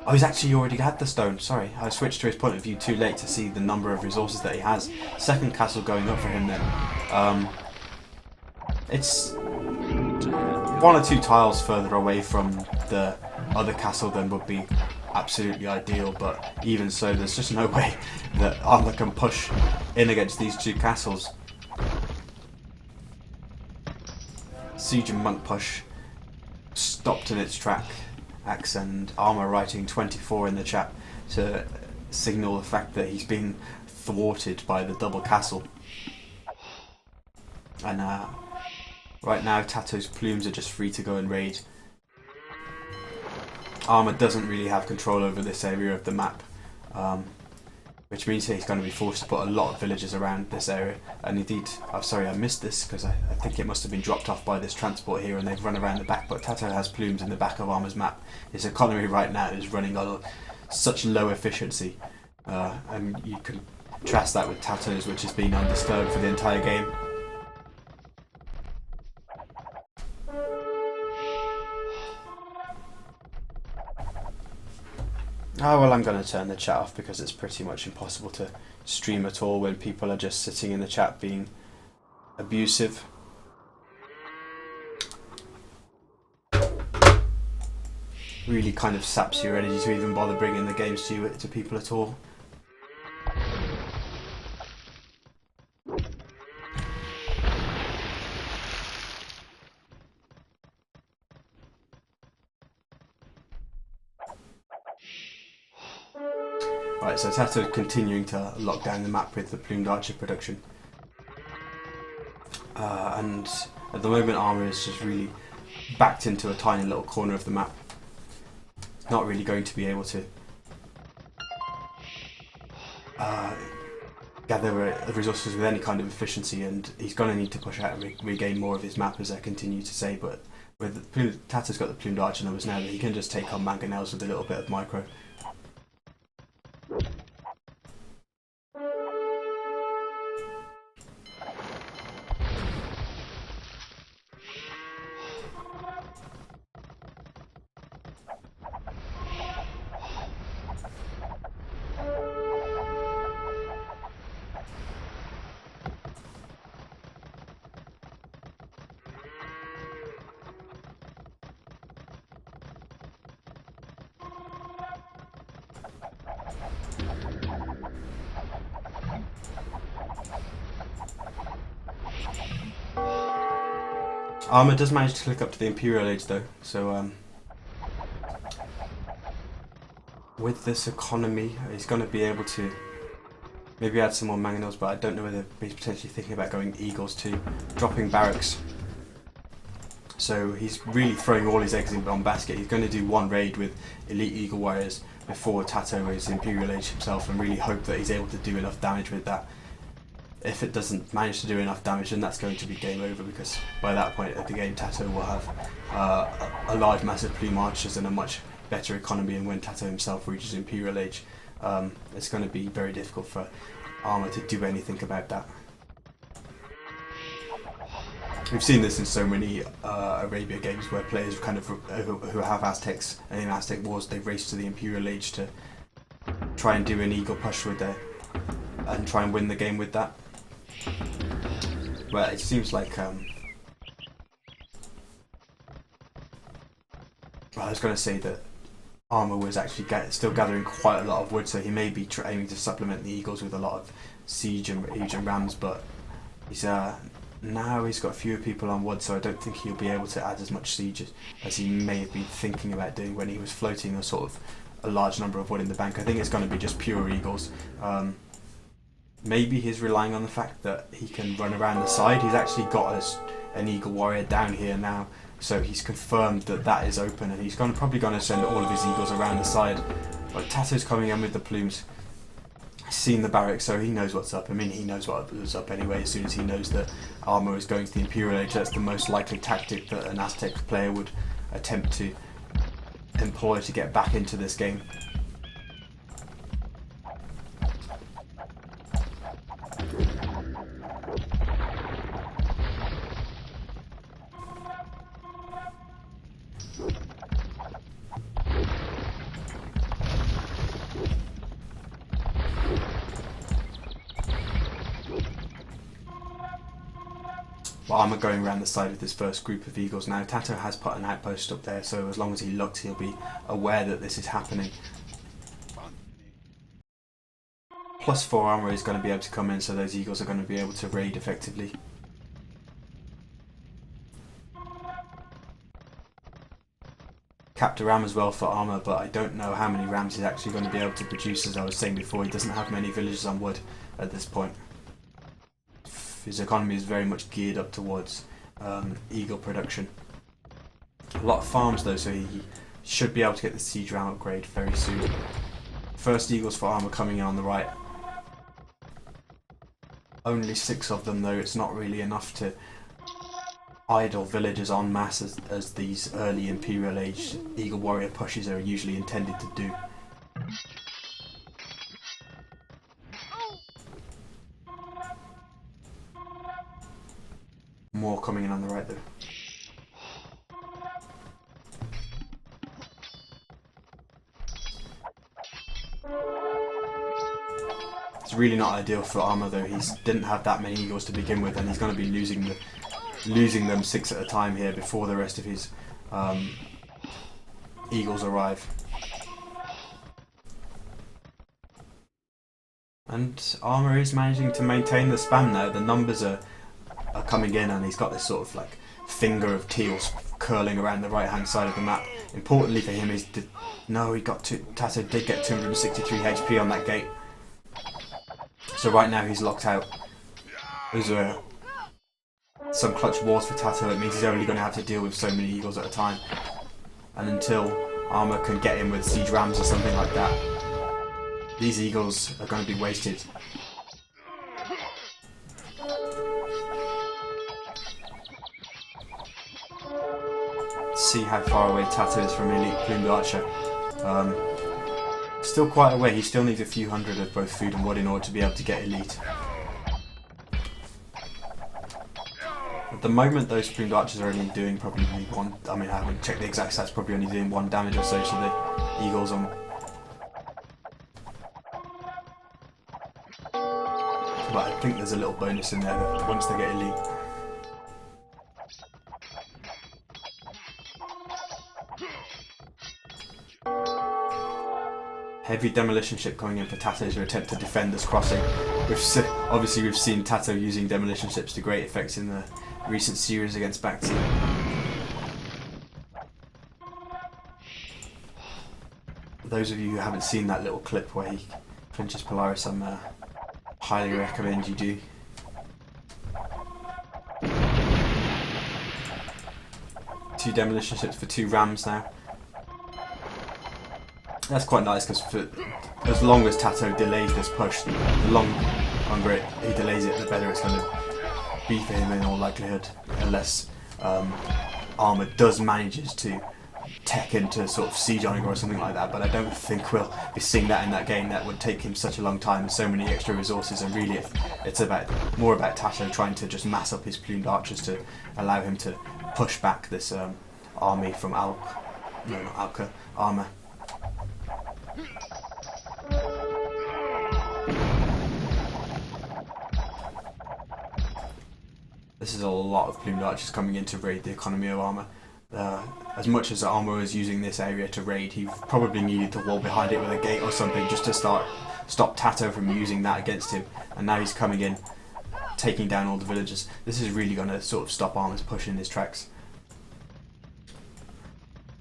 Oh, he's actually already had the stone, sorry. I switched to his point of view too late to see the number of resources that he has. Second castle going up for him then. It's 1 or 2 tiles further away from the other castle than would be absolutely ideal, but even so there's just no way that Arma can push in against these 2 castles. Siege and monk push stopped in its track. Axe and Arma writing 24 in the chat to signal the fact that he's been thwarted by the double castle. And right now TaToH's plumes are just free to go and raid. Arma doesn't really have control over this area of the map, which means he's going to be forced to put a lot of villages around this area. And indeed, I'm sorry I missed this because I think it must have been dropped off by this transport here and they've run around the back, but TaToH has plumes in the back of Arma's map. His economy right now is running on such low efficiency, and you can contrast that with TaToH's, which has been undisturbed for the entire game. Oh well, I'm going to turn the chat off because it's pretty much impossible to stream at all when people are just sitting in the chat being abusive. Really kind of saps your energy to even bother bringing the games to people at all. Right, so TaToH continuing to lock down the map with the plumed archer production. And at the moment Arma is just really backed into a tiny little corner of the map. Not really going to be able to gather resources with any kind of efficiency, and he's going to need to push out and regain more of his map, as I continue to say. But with TaToH's got the plumed archer numbers now that he can just take on mangonels with a little bit of micro. Arma does manage to click up to the Imperial Age though, so with this economy he's going to be able to maybe add some more mangonels, but I don't know whether he's potentially thinking about going Eagles too, dropping barracks. So he's really throwing all his eggs in one basket. He's going to do one raid with Elite Eagle Warriors before TaToH is Imperial Age himself, and really hope that he's able to do enough damage with that. If it doesn't manage to do enough damage, then that's going to be game over, because by that point of the game TaToH will have a large massive plume archers and a much better economy, and when TaToH himself reaches Imperial Age, it's going to be very difficult for Arma to do anything about that. We've seen this in so many Arabia games where players kind of who have Aztecs, and in Aztec Wars they race to the Imperial Age to try and do an eagle push with their and try and win the game with that. But it seems like well, I was going to say that Arma was actually still gathering quite a lot of wood, so he may be aiming to supplement the eagles with a lot of siege and rams, but he's now he's got fewer people on wood, so I don't think he'll be able to add as much siege as he may have been thinking about doing when he was floating a large number of wood in the bank. I think it's going to be just pure eagles. Maybe he's relying on the fact that he can run around the side. He's actually got an eagle warrior down here now, so he's confirmed that that is open, and he's probably going to send all of his eagles around the side. But TaToH's coming in with the plumes. He's seen the barracks, so he knows what's up. I mean, he knows what's up anyway. As soon as he knows that Arma is going to the Imperial Age, that's the most likely tactic that an Aztec player would attempt to employ to get back into this game. Well, Arma going around the side of this first group of eagles now. TaToH has put an outpost up there, so as long as he looks, he'll be aware that this is happening. +4 armor is going to be able to come in, so those eagles are going to be able to raid effectively. Capped a ram as well for armor, but I don't know how many rams he's actually going to be able to produce. As I was saying before, he doesn't have many villages on wood at this point. His economy is very much geared up towards eagle production. A lot of farms though, so he should be able to get the siege ram upgrade very soon. First eagles for Arma coming in on the right. Only 6 of them though. It's not really enough to idle villagers en masse as these early Imperial Age Eagle Warrior pushes are usually intended to do. More coming in on the right though. It's really not ideal for Arma though. He didn't have that many eagles to begin with, and he's going to be losing them 6 at a time here before the rest of his eagles arrive. And Arma is managing to maintain the spam there. The numbers are coming in, and he's got this sort of like finger of teals curling around the right hand side of the map. Importantly for him is TaToH did get 263 HP on that gate. So right now he's locked out. Those are some clutch wars for TaToH. It means he's only going to have to deal with so many eagles at a time. And until Arma can get in with siege rams or something like that, these eagles are going to be wasted. Let's see how far away TaToH is from elite plumed archer. Still quite a way. He still needs a few hundred of both food and wood in order to be able to get elite. At the moment, those plumed archers are only doing probably one. I mean, I haven't checked the exact stats. Probably only doing 1 damage or so to the eagles on. But I think there's a little bonus in there that once they get elite. Heavy demolition ship coming in for TaToH to attempt to defend this crossing. Obviously we've seen TaToH using demolition ships to great effect in the recent series against Bacti. For those of you who haven't seen that little clip where he clinches Polaris, I highly recommend you do. Two demolition ships for 2 rams now. That's quite nice because as long as TaToH delays this push, the longer he delays it, the better it's going to be for him in all likelihood, unless Arma manages to tech into sort of siege Onager or something like that. But I don't think we'll be seeing that in that game. That would take him such a long time and so many extra resources, and really it's more about TaToH trying to just mass up his plumed archers to allow him to push back this army from Arma. This is a lot of plumed archers coming in to raid the economy of Arma. As much as Arma is using this area to raid, he probably needed to wall behind it with a gate or something just to stop TaToH from using that against him. And now he's coming in, taking down all the villagers. This is really going to sort of stop Arma's push in his tracks.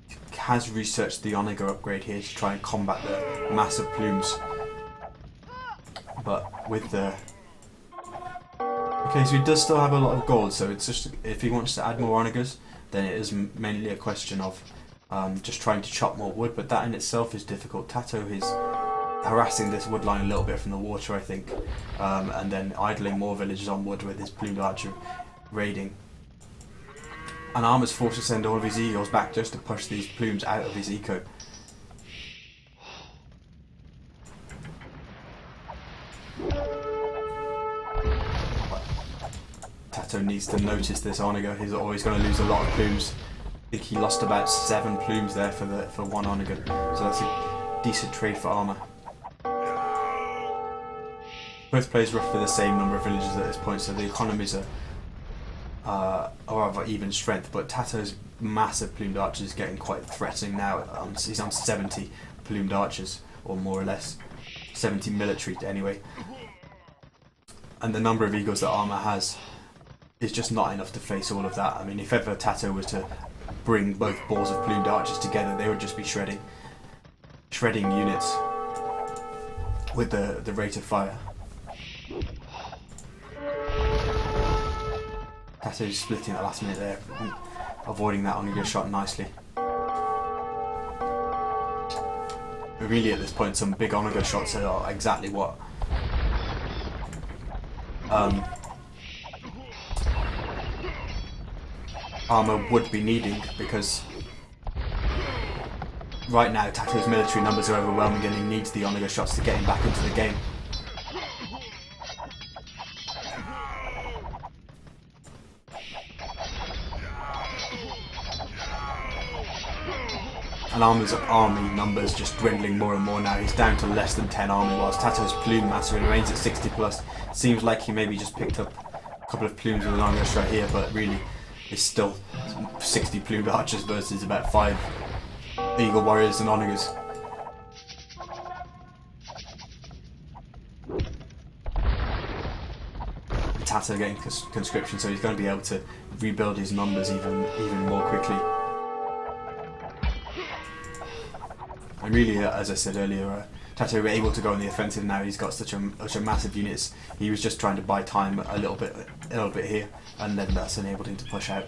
He has researched the Onager upgrade here to try and combat the massive plumes. But with the... Okay, so he does still have a lot of gold, so it's just if he wants to add more Onagers, then it is mainly a question of just trying to chop more wood, but that in itself is difficult. TaToH is harassing this wood line a little bit from the water, I think, and then idling more villagers on wood with his plumed archer raiding. And Arma's forced to send all of his eagles back just to push these plumes out of his eco. TaToH needs to notice this Onager. He's always going to lose a lot of plumes. I think he lost about 7 plumes there for 1 Onager, so that's a decent trade for Arma. Both players roughly the same number of villagers at this point, so the economies are of even strength. But TaToH's massive plumed archers is getting quite threatening now. He's on 70 plumed archers, or more or less 70 military anyway. And the number of eagles that Arma has is just not enough to face all of that. I mean, if ever TaToH was to bring both balls of plumed archers together, they would just be shredding units with the rate of fire. TaToH splitting at the last minute there, avoiding that Onager shot nicely. But really at this point some big Onager shots are exactly what Arma would be needing, because right now TaToH's military numbers are overwhelming and he needs the Onager shots to get him back into the game. and Arma's army numbers just dwindling more and more now. He's down to less than 10 army, whilst TaToH's plume master remains at 60 plus. Seems like he maybe just picked up a couple of plumes with an army rush right here, but really it's still 60 plumed archers versus about 5 eagle warriors and onagers. TaToH getting conscription, so he's going to be able to rebuild his numbers even more quickly. And really, as I said earlier, TaToH were able to go on the offensive now. He's got such a massive units. He was just trying to buy time a little bit here, and then that's enabled him to push out.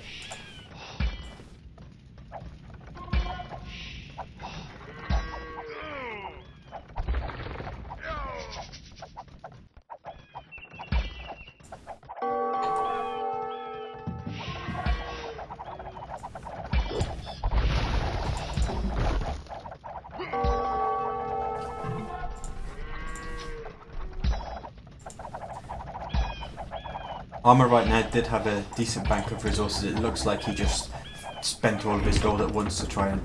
Arma right now did have a decent bank of resources. It looks like he just spent all of his gold at once to try and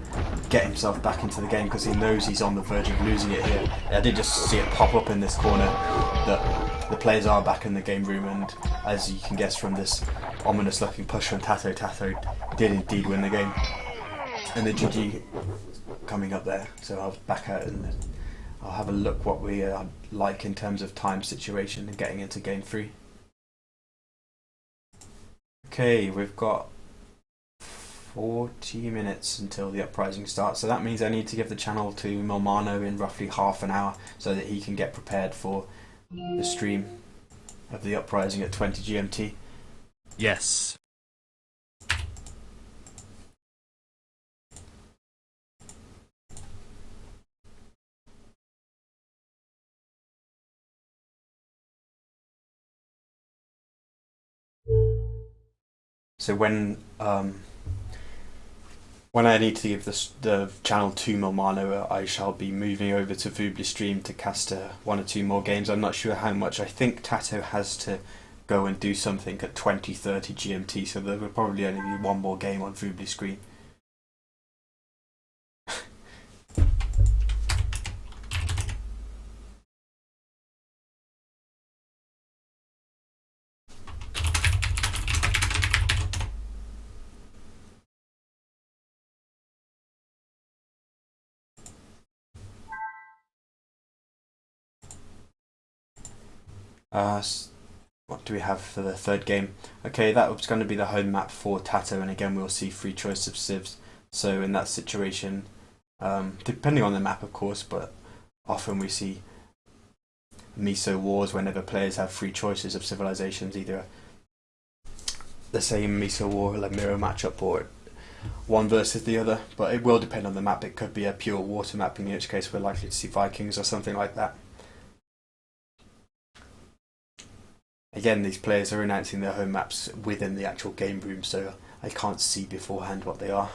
get himself back into the game because he knows he's on the verge of losing it here. I did just see it pop up in this corner that the players are back in the game room, and as you can guess from this ominous looking push from TaToH, TaToH did indeed win the game. And the GG coming up there, so I'll back out and I'll have a look what we like in terms of time situation and getting into game 3. Okay, we've got 40 minutes until the uprising starts, so that means I need to give the channel to Milmano in roughly half an hour so that he can get prepared for the stream of the uprising at 20 GMT. Yes. So when I need to give the channel to Milmano, I shall be moving over to Voobly Stream to cast 1 or 2 more games. I'm not sure how much. I think TaToH has to go and do something at 20:30 GMT, so there will probably only be 1 more game on Voobly Screen. What do we have for the 3rd game? Okay, that was going to be the home map for TaToH, and again we'll see free choice of civs. So in that situation, depending on the map of course, but often we see miso wars whenever players have free choices of civilizations, either the same miso war, like mirror matchup, or one versus the other, but it will depend on the map. It could be a pure water map, in which case we're likely to see Vikings or something like that. Again, these players are announcing their home maps within the actual game room, so I can't see beforehand what they are.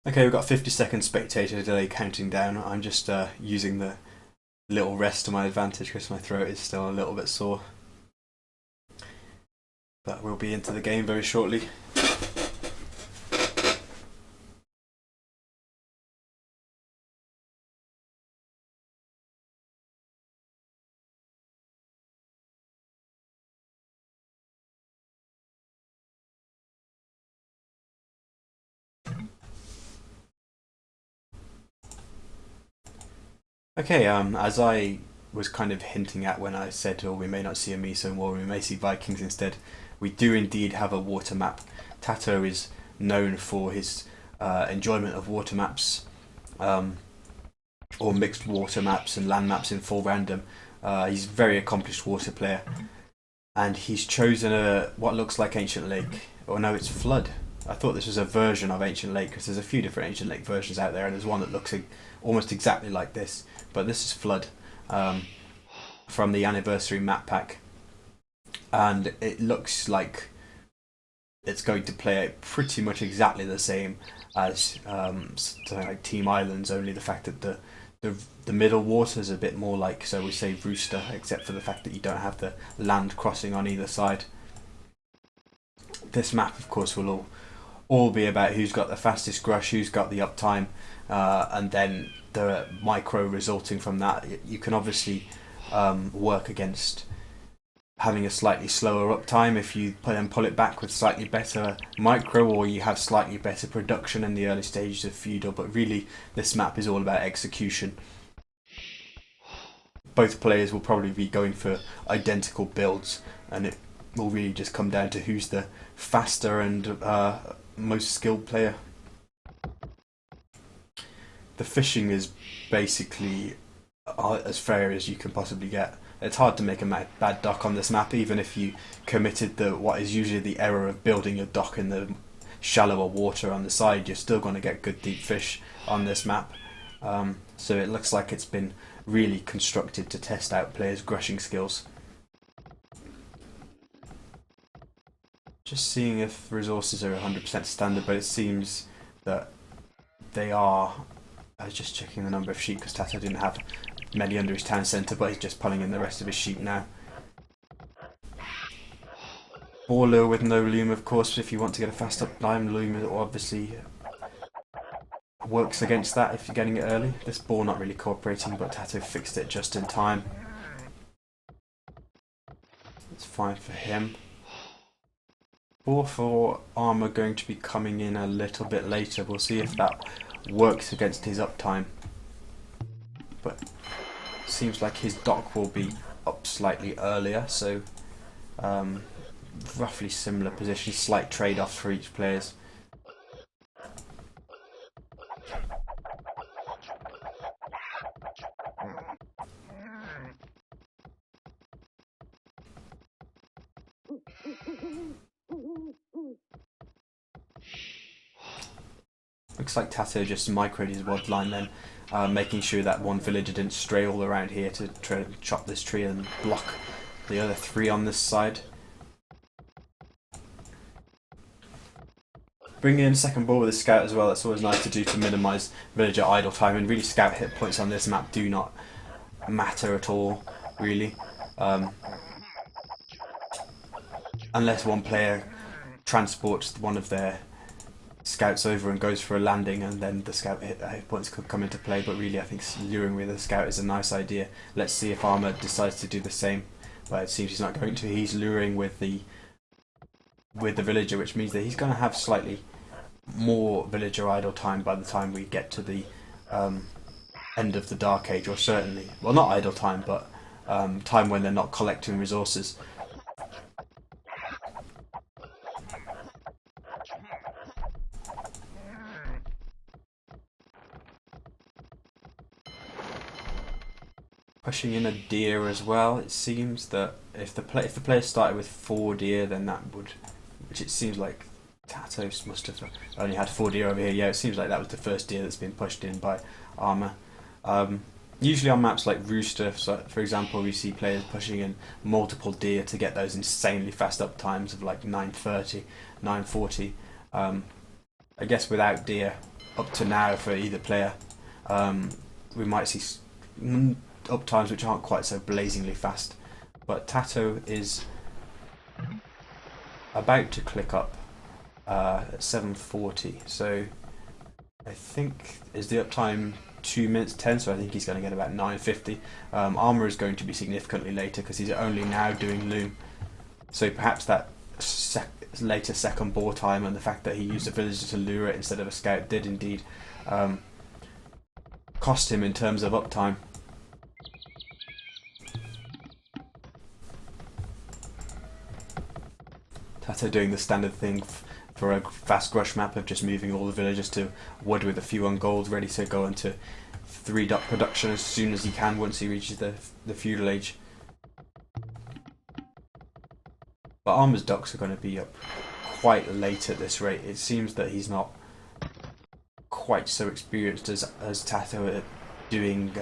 Okay, we've got 50-second spectator delay counting down. I'm just using the little rest to my advantage because my throat is still a little bit sore. But we'll be into the game very shortly. Okay, as I was kind of hinting at when I said, oh, we may not see a Miso war, we may see Vikings instead, we do indeed have a water map. TaToH is known for his enjoyment of water maps, or mixed water maps and land maps in full random. He's a very accomplished water player, and he's chosen what looks like Ancient Lake. Oh no, it's Flood. I thought this was a version of Ancient Lake, because there's a few different Ancient Lake versions out there, and there's one that looks almost exactly like this. But this is Flood, from the Anniversary map pack, and it looks like it's going to play out pretty much exactly the same as something like Team Islands, only the fact that the middle water is a bit more like, so we say Rooster, except for the fact that you don't have the land crossing on either side. This map, of course, will all be about who's got the fastest grush, who's got the uptime, and then the micro resulting from that. You can obviously work against having a slightly slower uptime if you then pull it back with slightly better micro, or you have slightly better production in the early stages of feudal. But really, this map is all about execution. Both players will probably be going for identical builds, and it will really just come down to who's the faster and most skilled player. The fishing is basically as fair as you can possibly get. It's hard to make a bad dock on this map, even if you committed what is usually the error of building your dock in the shallower water on the side. You're still going to get good deep fish on this map. So it looks like it's been really constructed to test out players' grushing skills. Just seeing if resources are 100% standard, but it seems that they are. I was just checking the number of sheep, because TaToH didn't have many under his town centre, but he's just pulling in the rest of his sheep now. Boar lure with no loom, of course, if you want to get a fast uptime. Loom obviously works against that if you're getting it early. This boar not really cooperating, but TaToH fixed it just in time. It's fine for him. Boar for Arma going to be coming in a little bit later. We'll see if that works against his uptime. But seems like his dock will be up slightly earlier, so roughly similar positions, slight trade-offs for each players. Looks like TaToH just microed his wad line then, making sure that one villager didn't stray all around here to try to chop this tree and block the other three on this side. Bringing in a second ball with a scout as well, that's always nice to do to minimise villager idle time, and really scout hit points on this map do not matter at all, really. Unless one player transports one of their scouts over and goes for a landing, and then the scout hit points could come into play, but really I think luring with a scout is a nice idea. Let's see if Arma decides to do the same, but it seems he's not going to. He's luring with the villager, which means that he's going to have slightly more villager idle time by the time we get to the end of the Dark Age, or certainly, well, not idle time, but time when they're not collecting resources. Pushing in a deer as well. It seems that if the player started with 4 deer, then that would, which it seems like TaToH must have only had 4 deer over here. Yeah, it seems like that was the first deer that's been pushed in by Arma. Usually on maps like Rooster, so for example, we see players pushing in multiple deer to get those insanely fast up times of like 9:30, 9:40. I guess without deer up to now for either player, we might see up times which aren't quite so blazingly fast. But TaToH is about to click up at 7:40. So I think is the uptime 2 minutes 10. So I think he's going to get about 9:50. Arma is going to be significantly later because he's only now doing loom. So perhaps that later second boar time and the fact that he used a villager to lure it instead of a scout did indeed cost him in terms of uptime. TaToH doing the standard thing for a fast grush map of just moving all the villagers to wood with a few on gold, ready to go into 3-duck production as soon as he can once he reaches the feudal age. But Arma's ducks are going to be up quite late at this rate. It seems that he's not quite so experienced as TaToH at doing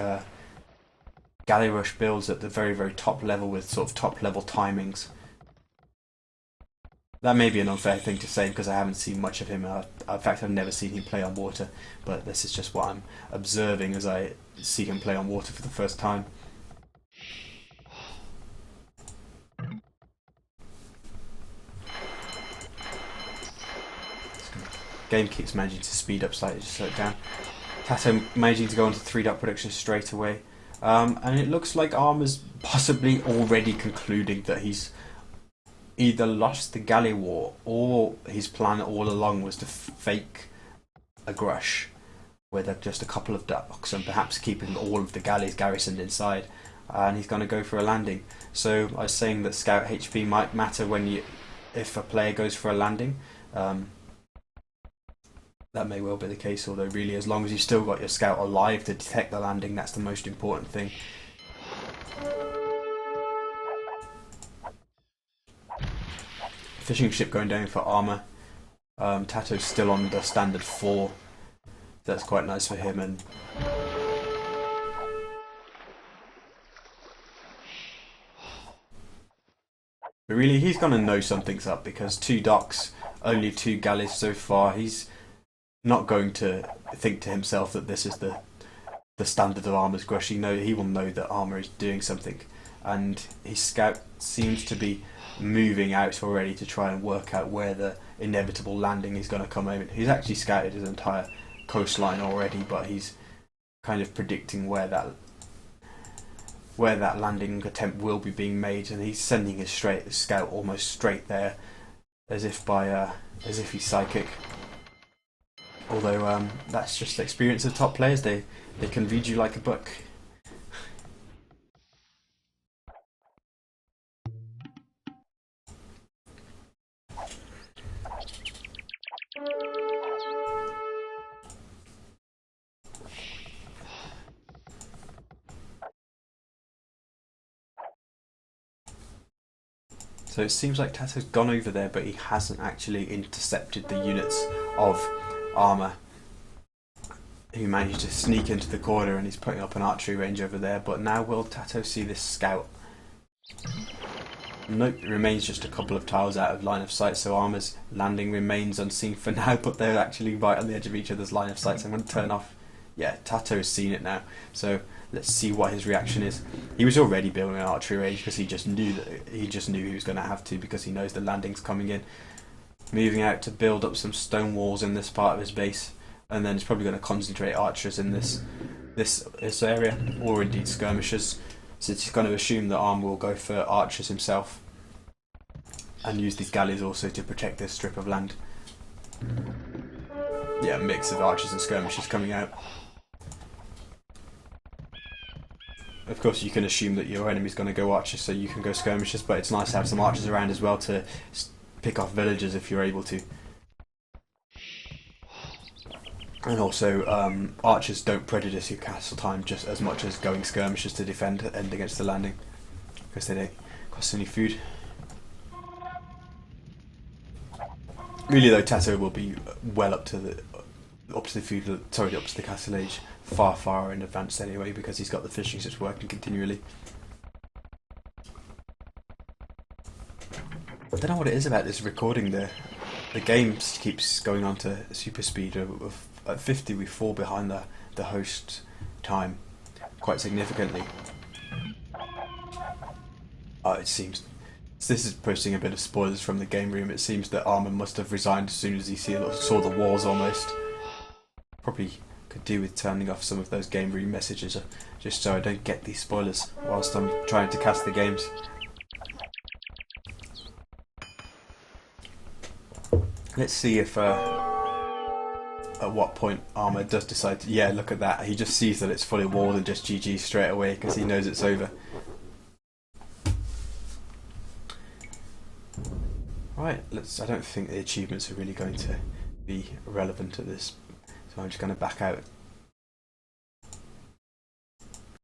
galley rush builds at the very top level with sort of top level timings. That may be an unfair thing to say because I haven't seen much of him. In fact, I've never seen him play on water, but this is just what I'm observing as I see him play on water for the first time. Game keeps managing to speed up slightly to slow it down. TaToH managing to go into 3-duck production straight away. And it looks like Arma's possibly already concluding that he's either lost the galley war or his plan all along was to fake a grush with just a couple of ducks and perhaps keeping all of the galleys garrisoned inside, and he's going to go for a landing. So I was saying that scout HP might matter if a player goes for a landing. That may well be the case, although really as long as you've still got your scout alive to detect the landing, that's the most important thing. Fishing ship going down for Arma. TaToH's still on the standard 4. That's quite nice for him. And but really he's going to know something's up because 2 docks, only 2 galleys so far. He's not going to think to himself that this is the standard of Arma's grush. He will know that Arma is doing something, and his scout seems to be moving out already to try and work out where the inevitable landing is going to come over. He's actually scouted his entire coastline already, but he's kind of predicting where that landing attempt will be being made, and he's sending his scout almost straight there, as if he's psychic. Although that's just the experience of top players. They can read you like a book. So it seems like TaToH's gone over there, but he hasn't actually intercepted the units of Arma. He managed to sneak into the corner and he's putting up an archery range over there. But now will TaToH see this scout? Nope, it remains just a couple of tiles out of line of sight, so Arma's landing remains unseen for now, but they're actually right on the edge of each other's line of sight, so I'm going to turn off. Yeah, TaToH's seen it now, so let's see what his reaction is. He was already building an archery range because he just knew he was going to have to, because he knows the landing's coming in. Moving out to build up some stone walls in this part of his base, and then he's probably going to concentrate archers in this area, or indeed skirmishers, since he's going to assume that Arma will go for archers himself and use these galleys also to protect this strip of land. Yeah, a mix of archers and skirmishers coming out. Of course, you can assume that your enemy's going to go archers, so you can go skirmishers, but it's nice to have some archers around as well to pick off villagers if you're able to. And also, archers don't prejudice your castle time just as much as going skirmishers to defend and against the landing, because they don't cost any food. Really though, TaToH will be well up to the castle age, far in advance anyway, because he's got the fishing ships working continually. I don't know what it is about this recording. The game keeps going on to super speed. At 50 we fall behind the host time quite significantly. It seems So this is posting a bit of spoilers from the game room. It seems that Arma must have resigned as soon as he saw the wars almost. Probably could do with turning off some of those game room messages just so I don't get these spoilers whilst I'm trying to cast the games. Let's see if at what point Arma does decide to... Yeah, look at that. He just sees that it's fully walled and just GG straight away because he knows it's over. Right, I don't think the achievements are really going to be relevant to this, so I'm just going to back out.